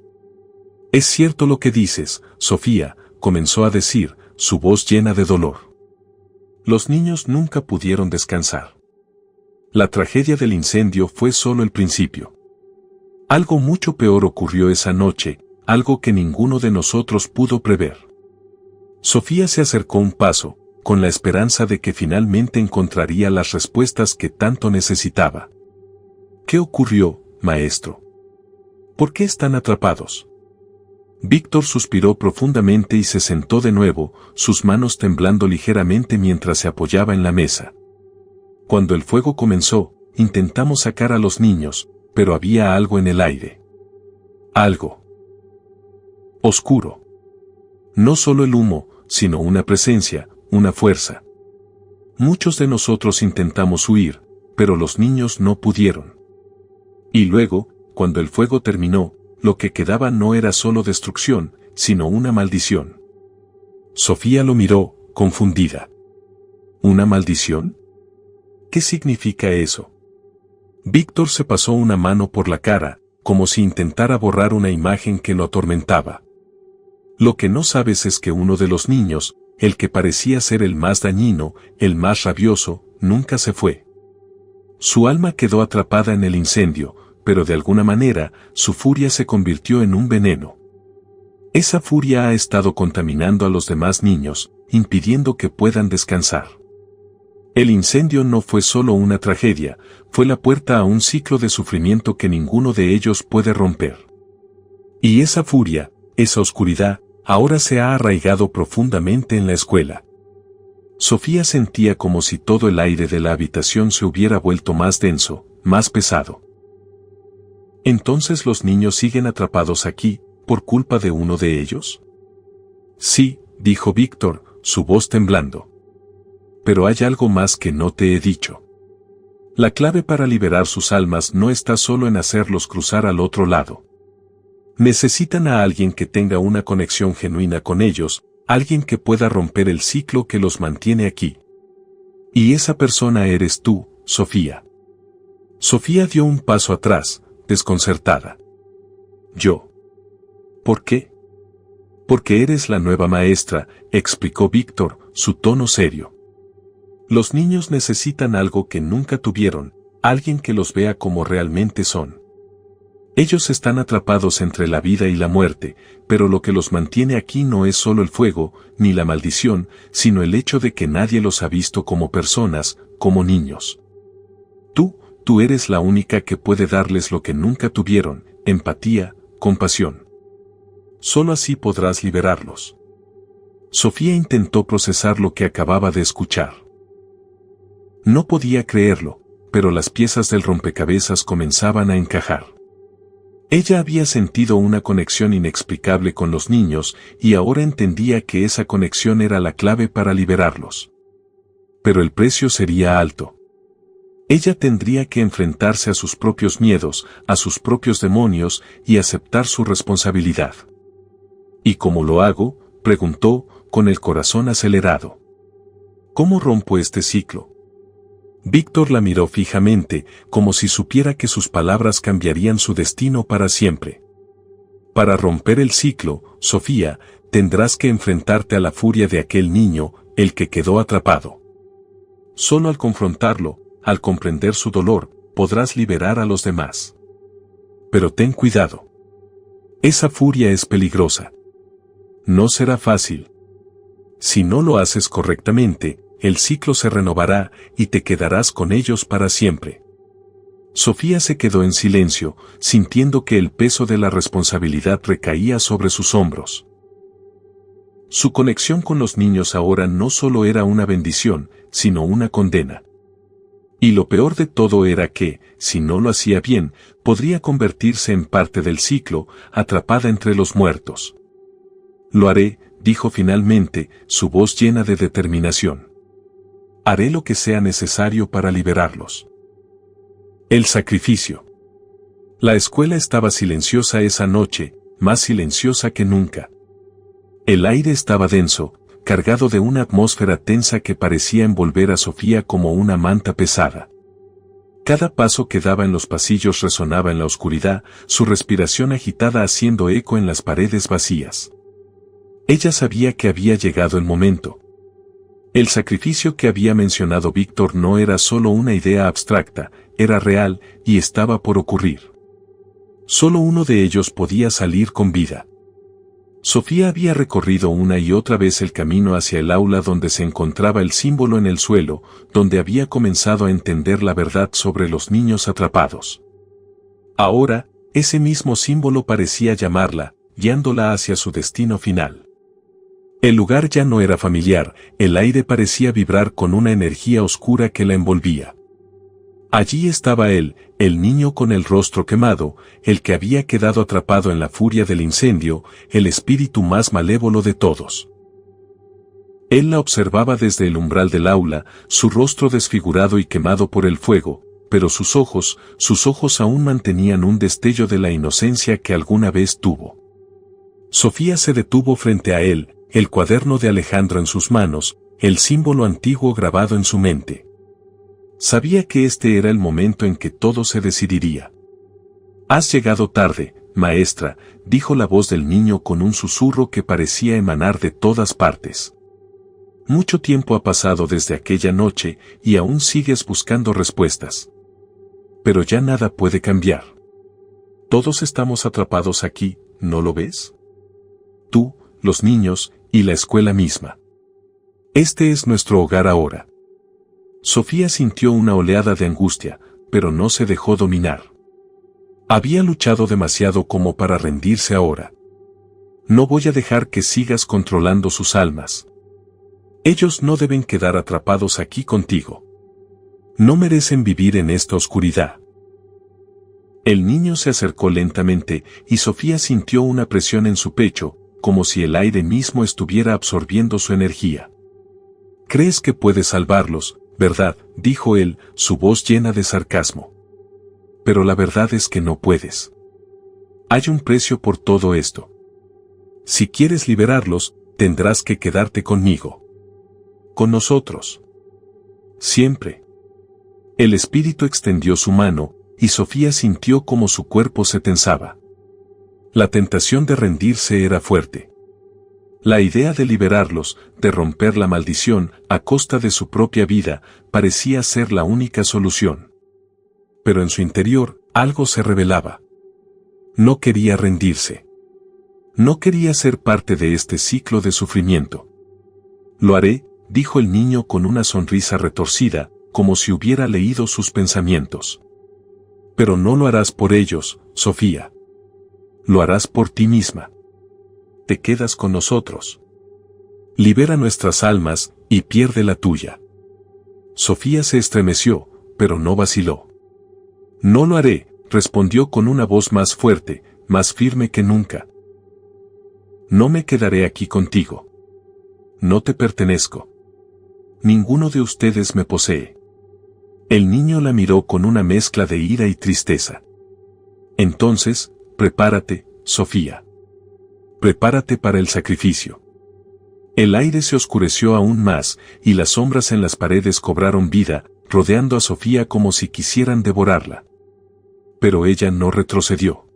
«Es cierto lo que dices, Sofía», comenzó a decir, su voz llena de dolor. «Los niños nunca pudieron descansar. La tragedia del incendio fue solo el principio. Algo mucho peor ocurrió esa noche, algo que ninguno de nosotros pudo prever». Sofía se acercó un paso, con la esperanza de que finalmente encontraría las respuestas que tanto necesitaba. «¿Qué ocurrió, maestro? ¿Por qué están atrapados?». Víctor suspiró profundamente y se sentó de nuevo, sus manos temblando ligeramente mientras se apoyaba en la mesa. «Cuando el fuego comenzó, intentamos sacar a los niños, pero había algo en el aire. Algo oscuro. No solo el humo, sino una presencia, una fuerza. Muchos de nosotros intentamos huir, pero los niños no pudieron. Y luego, cuando el fuego terminó, lo que quedaba no era solo destrucción, sino una maldición». Sofía lo miró, confundida. ¿Una maldición? ¿Qué significa eso? Víctor se pasó una mano por la cara, como si intentara borrar una imagen que lo atormentaba. «Lo que no sabes es que uno de los niños, el que parecía ser el más dañino, el más rabioso, nunca se fue. Su alma quedó atrapada en el incendio, pero de alguna manera, su furia se convirtió en un veneno. Esa furia ha estado contaminando a los demás niños, impidiendo que puedan descansar. El incendio no fue solo una tragedia, fue la puerta a un ciclo de sufrimiento que ninguno de ellos puede romper. Y esa furia, esa oscuridad, ahora se ha arraigado profundamente en la escuela». Sofía sentía como si todo el aire de la habitación se hubiera vuelto más denso, más pesado. «¿Entonces los niños siguen atrapados aquí, por culpa de uno de ellos?». «Sí», dijo Víctor, su voz temblando. «Pero hay algo más que no te he dicho. La clave para liberar sus almas no está solo en hacerlos cruzar al otro lado. Necesitan a alguien que tenga una conexión genuina con ellos, alguien que pueda romper el ciclo que los mantiene aquí. Y esa persona eres tú, Sofía». Sofía dio un paso atrás, desconcertada. «¿Yo? ¿Por qué?». «Porque eres la nueva maestra», explicó Víctor, su tono serio. «Los niños necesitan algo que nunca tuvieron, alguien que los vea como realmente son. Ellos están atrapados entre la vida y la muerte, pero lo que los mantiene aquí no es solo el fuego, ni la maldición, sino el hecho de que nadie los ha visto como personas, como niños. Tú eres la única que puede darles lo que nunca tuvieron, empatía, compasión. Solo así podrás liberarlos. Sofía intentó procesar lo que acababa de escuchar. No podía creerlo, pero las piezas del rompecabezas comenzaban a encajar. Ella había sentido una conexión inexplicable con los niños y ahora entendía que esa conexión era la clave para liberarlos. Pero el precio sería alto. Ella tendría que enfrentarse a sus propios miedos, a sus propios demonios y aceptar su responsabilidad. ¿Y cómo lo hago?, preguntó, con el corazón acelerado. ¿Cómo rompo este ciclo? Víctor la miró fijamente, como si supiera que sus palabras cambiarían su destino para siempre. Para romper el ciclo, Sofía, tendrás que enfrentarte a la furia de aquel niño, el que quedó atrapado. Solo al confrontarlo, al comprender su dolor, podrás liberar a los demás. Pero ten cuidado. Esa furia es peligrosa. No será fácil. Si no lo haces correctamente, el ciclo se renovará y te quedarás con ellos para siempre. Sofía se quedó en silencio, sintiendo que el peso de la responsabilidad recaía sobre sus hombros. Su conexión con los niños ahora no solo era una bendición, sino una condena. Y lo peor de todo era que, si no lo hacía bien, podría convertirse en parte del ciclo, atrapada entre los muertos. Lo haré, dijo finalmente, su voz llena de determinación. Haré lo que sea necesario para liberarlos. El sacrificio. La escuela estaba silenciosa esa noche, más silenciosa que nunca. El aire estaba denso, cargado de una atmósfera tensa que parecía envolver a Sofía como una manta pesada. Cada paso que daba en los pasillos resonaba en la oscuridad, su respiración agitada haciendo eco en las paredes vacías. Ella sabía que había llegado el momento. El sacrificio que había mencionado Víctor no era solo una idea abstracta, era real y estaba por ocurrir. Solo uno de ellos podía salir con vida. Sofía había recorrido una y otra vez el camino hacia el aula donde se encontraba el símbolo en el suelo, donde había comenzado a entender la verdad sobre los niños atrapados. Ahora, ese mismo símbolo parecía llamarla, guiándola hacia su destino final. El lugar ya no era familiar, el aire parecía vibrar con una energía oscura que la envolvía. Allí estaba él, el niño con el rostro quemado, el que había quedado atrapado en la furia del incendio, el espíritu más malévolo de todos. Él la observaba desde el umbral del aula, su rostro desfigurado y quemado por el fuego, pero sus ojos aún mantenían un destello de la inocencia que alguna vez tuvo. Sofía se detuvo frente a él, el cuaderno de Alejandro en sus manos, el símbolo antiguo grabado en su mente. Sabía que este era el momento en que todo se decidiría. «Has llegado tarde, maestra», dijo la voz del niño con un susurro que parecía emanar de todas partes. «Mucho tiempo ha pasado desde aquella noche y aún sigues buscando respuestas. Pero ya nada puede cambiar. Todos estamos atrapados aquí, ¿no lo ves? Tú, los niños y la escuela misma. Este es nuestro hogar ahora». Sofía sintió una oleada de angustia, pero no se dejó dominar. Había luchado demasiado como para rendirse ahora. «No voy a dejar que sigas controlando sus almas. Ellos no deben quedar atrapados aquí contigo. No merecen vivir en esta oscuridad». El niño se acercó lentamente y Sofía sintió una presión en su pecho, como si el aire mismo estuviera absorbiendo su energía. «¿Crees que puedes salvarlos, verdad?», dijo él, su voz llena de sarcasmo. «Pero la verdad es que no puedes. Hay un precio por todo esto. Si quieres liberarlos, tendrás que quedarte conmigo. Con nosotros. Siempre». El espíritu extendió su mano, y Sofía sintió como su cuerpo se tensaba. La tentación de rendirse era fuerte. La idea de liberarlos, de romper la maldición, a costa de su propia vida, parecía ser la única solución. Pero en su interior, algo se rebelaba. No quería rendirse. No quería ser parte de este ciclo de sufrimiento. Lo haré, dijo el niño con una sonrisa retorcida, como si hubiera leído sus pensamientos. Pero no lo harás por ellos, Sofía. Lo harás por ti misma. Te quedas con nosotros. Libera nuestras almas y pierde la tuya. Sofía se estremeció, pero no vaciló. No lo haré, respondió con una voz más fuerte, más firme que nunca. No me quedaré aquí contigo. No te pertenezco. Ninguno de ustedes me posee. El niño la miró con una mezcla de ira y tristeza. Entonces, prepárate, Sofía. Prepárate para el sacrificio. El aire se oscureció aún más, y las sombras en las paredes cobraron vida, rodeando a Sofía como si quisieran devorarla. Pero ella no retrocedió.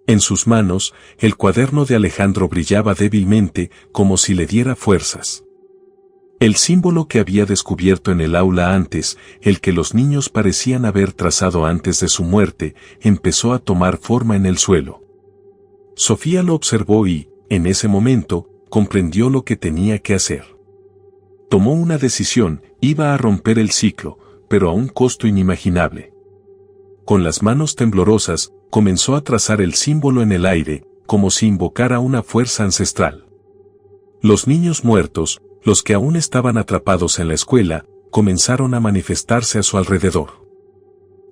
En sus manos, el cuaderno de Alejandro brillaba débilmente, como si le diera fuerzas. El símbolo que había descubierto en el aula antes, el que los niños parecían haber trazado antes de su muerte, empezó a tomar forma en el suelo. Sofía lo observó y, en ese momento, comprendió lo que tenía que hacer. Tomó una decisión, iba a romper el ciclo, pero a un costo inimaginable. Con las manos temblorosas, comenzó a trazar el símbolo en el aire, como si invocara una fuerza ancestral. Los niños muertos, los que aún estaban atrapados en la escuela, comenzaron a manifestarse a su alrededor.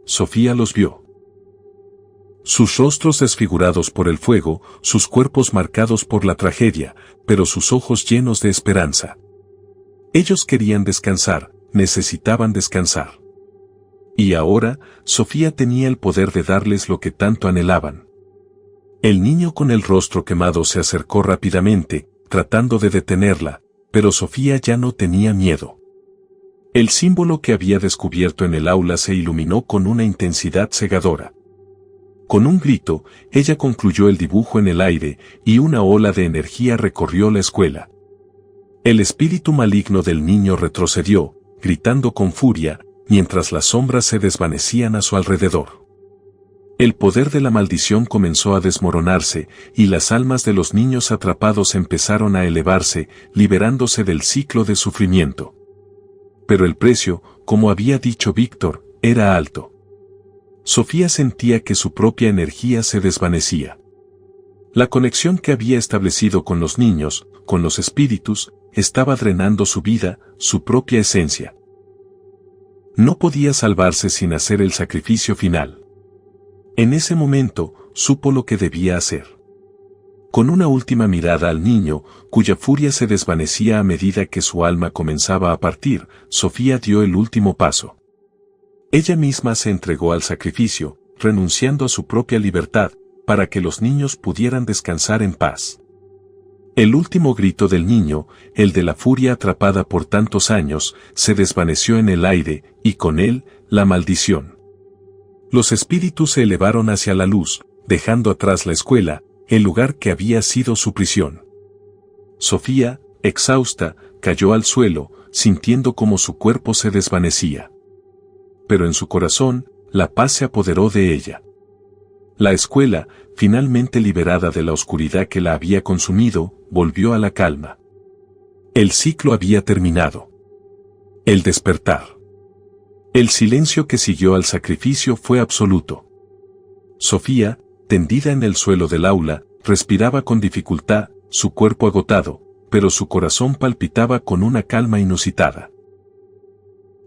Sofía los vio. Sus rostros desfigurados por el fuego, sus cuerpos marcados por la tragedia, pero sus ojos llenos de esperanza. Ellos querían descansar, necesitaban descansar. Y ahora, Sofía tenía el poder de darles lo que tanto anhelaban. El niño con el rostro quemado se acercó rápidamente, tratando de detenerla, pero Sofía ya no tenía miedo. El símbolo que había descubierto en el aula se iluminó con una intensidad cegadora. Con un grito, ella concluyó el dibujo en el aire, y una ola de energía recorrió la escuela. El espíritu maligno del niño retrocedió, gritando con furia, mientras las sombras se desvanecían a su alrededor. El poder de la maldición comenzó a desmoronarse, y las almas de los niños atrapados empezaron a elevarse, liberándose del ciclo de sufrimiento. Pero el precio, como había dicho Víctor, era alto. Sofía sentía que su propia energía se desvanecía. La conexión que había establecido con los niños, con los espíritus, estaba drenando su vida, su propia esencia. No podía salvarse sin hacer el sacrificio final. En ese momento, supo lo que debía hacer. Con una última mirada al niño, cuya furia se desvanecía a medida que su alma comenzaba a partir, Sofía dio el último paso. Ella misma se entregó al sacrificio, renunciando a su propia libertad, para que los niños pudieran descansar en paz. El último grito del niño, el de la furia atrapada por tantos años, se desvaneció en el aire, y con él, la maldición. Los espíritus se elevaron hacia la luz, dejando atrás la escuela, el lugar que había sido su prisión. Sofía, exhausta, cayó al suelo, sintiendo como su cuerpo se desvanecía. Pero en su corazón, la paz se apoderó de ella. La escuela, finalmente liberada de la oscuridad que la había consumido, volvió a la calma. El ciclo había terminado. El despertar. El silencio que siguió al sacrificio fue absoluto. Sofía, tendida en el suelo del aula, respiraba con dificultad, su cuerpo agotado, pero su corazón palpitaba con una calma inusitada.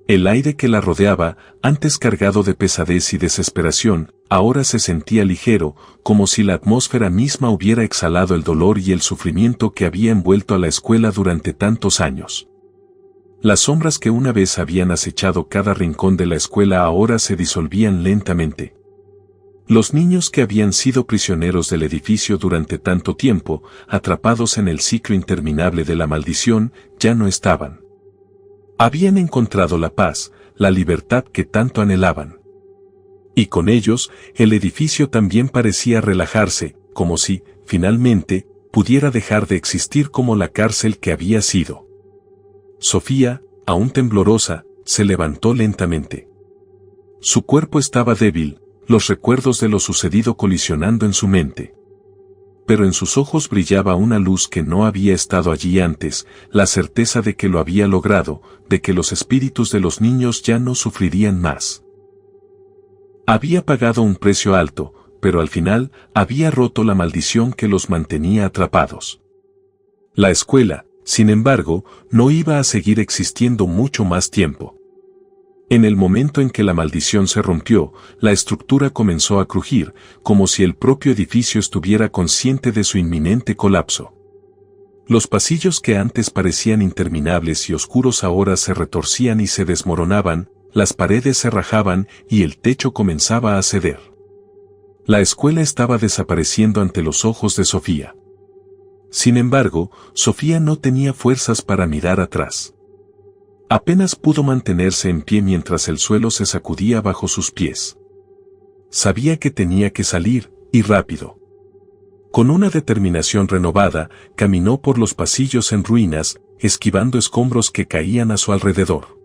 El aire que la rodeaba, antes cargado de pesadez y desesperación, ahora se sentía ligero, como si la atmósfera misma hubiera exhalado el dolor y el sufrimiento que había envuelto a la escuela durante tantos años. Las sombras que una vez habían acechado cada rincón de la escuela ahora se disolvían lentamente. Los niños que habían sido prisioneros del edificio durante tanto tiempo, atrapados en el ciclo interminable de la maldición, ya no estaban. Habían encontrado la paz, la libertad que tanto anhelaban. Y con ellos, el edificio también parecía relajarse, como si, finalmente, pudiera dejar de existir como la cárcel que había sido. Sofía, aún temblorosa, se levantó lentamente. Su cuerpo estaba débil, los recuerdos de lo sucedido colisionando en su mente. Pero en sus ojos brillaba una luz que no había estado allí antes, la certeza de que lo había logrado, de que los espíritus de los niños ya no sufrirían más. Había pagado un precio alto, pero al final había roto la maldición que los mantenía atrapados. La escuela, sin embargo, no iba a seguir existiendo mucho más tiempo. En el momento en que la maldición se rompió, la estructura comenzó a crujir, como si el propio edificio estuviera consciente de su inminente colapso. Los pasillos que antes parecían interminables y oscuros ahora se retorcían y se desmoronaban, las paredes se rajaban y el techo comenzaba a ceder. La escuela estaba desapareciendo ante los ojos de Sofía. Sin embargo, Sofía no tenía fuerzas para mirar atrás. Apenas pudo mantenerse en pie mientras el suelo se sacudía bajo sus pies. Sabía que tenía que salir, y rápido. Con una determinación renovada, caminó por los pasillos en ruinas, esquivando escombros que caían a su alrededor.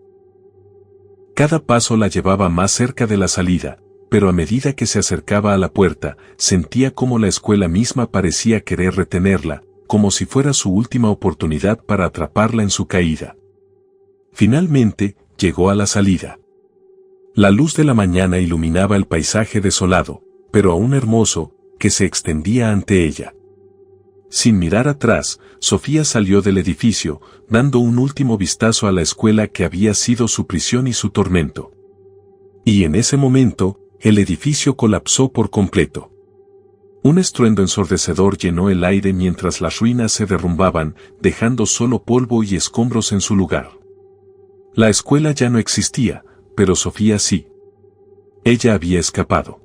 Cada paso la llevaba más cerca de la salida, pero a medida que se acercaba a la puerta, sentía como la escuela misma parecía querer retenerla, como si fuera su última oportunidad para atraparla en su caída. Finalmente, llegó a la salida. La luz de la mañana iluminaba el paisaje desolado, pero aún hermoso, que se extendía ante ella. Sin mirar atrás, Sofía salió del edificio, dando un último vistazo a la escuela que había sido su prisión y su tormento. Y en ese momento, el edificio colapsó por completo. Un estruendo ensordecedor llenó el aire mientras las ruinas se derrumbaban, dejando solo polvo y escombros en su lugar. La escuela ya no existía, pero Sofía sí. Ella había escapado.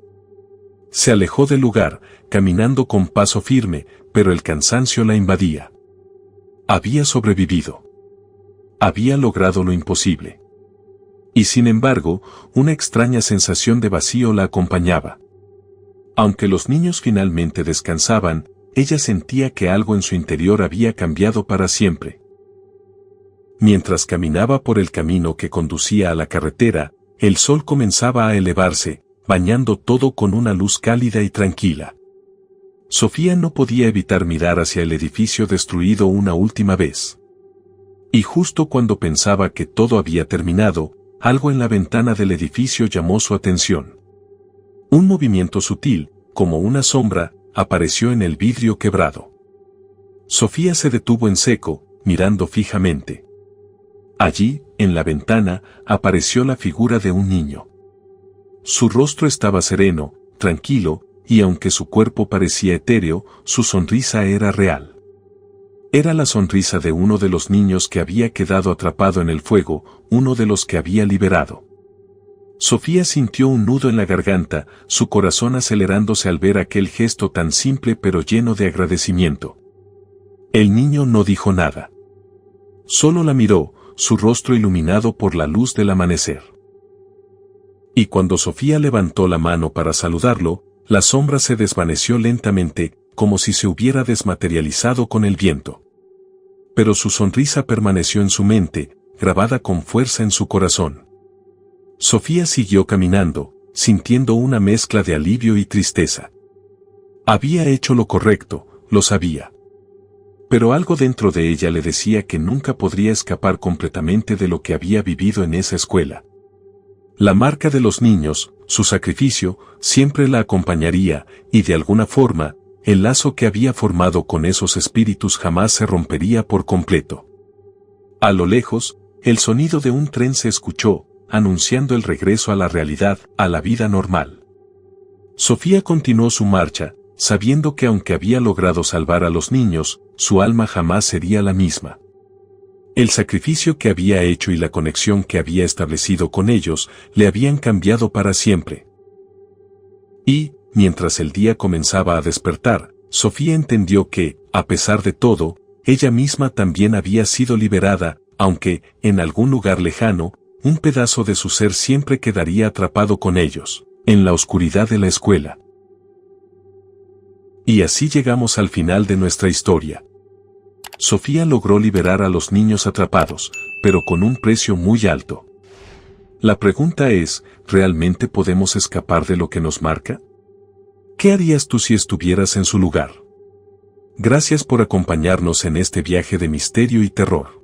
Se alejó del lugar, caminando con paso firme, pero el cansancio la invadía. Había sobrevivido. Había logrado lo imposible. Y sin embargo, una extraña sensación de vacío la acompañaba. Aunque los niños finalmente descansaban, ella sentía que algo en su interior había cambiado para siempre. Mientras caminaba por el camino que conducía a la carretera, el sol comenzaba a elevarse, bañando todo con una luz cálida y tranquila. Sofía no podía evitar mirar hacia el edificio destruido una última vez. Y justo cuando pensaba que todo había terminado, algo en la ventana del edificio llamó su atención. Un movimiento sutil, como una sombra, apareció en el vidrio quebrado. Sofía se detuvo en seco, mirando fijamente. Allí, en la ventana, apareció la figura de un niño. Su rostro estaba sereno, tranquilo, y aunque su cuerpo parecía etéreo, su sonrisa era real. Era la sonrisa de uno de los niños que había quedado atrapado en el fuego, uno de los que había liberado. Sofía sintió un nudo en la garganta, su corazón acelerándose al ver aquel gesto tan simple pero lleno de agradecimiento. El niño no dijo nada. Solo la miró, su rostro iluminado por la luz del amanecer. Y cuando Sofía levantó la mano para saludarlo, la sombra se desvaneció lentamente, como si se hubiera desmaterializado con el viento. Pero su sonrisa permaneció en su mente, grabada con fuerza en su corazón. Sofía siguió caminando, sintiendo una mezcla de alivio y tristeza. Había hecho lo correcto, lo sabía. Pero algo dentro de ella le decía que nunca podría escapar completamente de lo que había vivido en esa escuela. La marca de los niños, su sacrificio, siempre la acompañaría, y de alguna forma, el lazo que había formado con esos espíritus jamás se rompería por completo. A lo lejos, el sonido de un tren se escuchó, anunciando el regreso a la realidad, a la vida normal. Sofía continuó su marcha, sabiendo que aunque había logrado salvar a los niños, su alma jamás sería la misma. El sacrificio que había hecho y la conexión que había establecido con ellos, le habían cambiado para siempre. Y, mientras el día comenzaba a despertar, Sofía entendió que, a pesar de todo, ella misma también había sido liberada, aunque, en algún lugar lejano, un pedazo de su ser siempre quedaría atrapado con ellos, en la oscuridad de la escuela. Y así llegamos al final de nuestra historia. Sofía logró liberar a los niños atrapados, pero con un precio muy alto. La pregunta es, ¿realmente podemos escapar de lo que nos marca? ¿Qué harías tú si estuvieras en su lugar? Gracias por acompañarnos en este viaje de misterio y terror.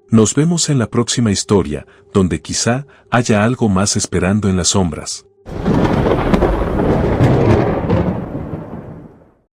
Nos vemos en la próxima historia, donde quizá haya algo más esperando en las sombras.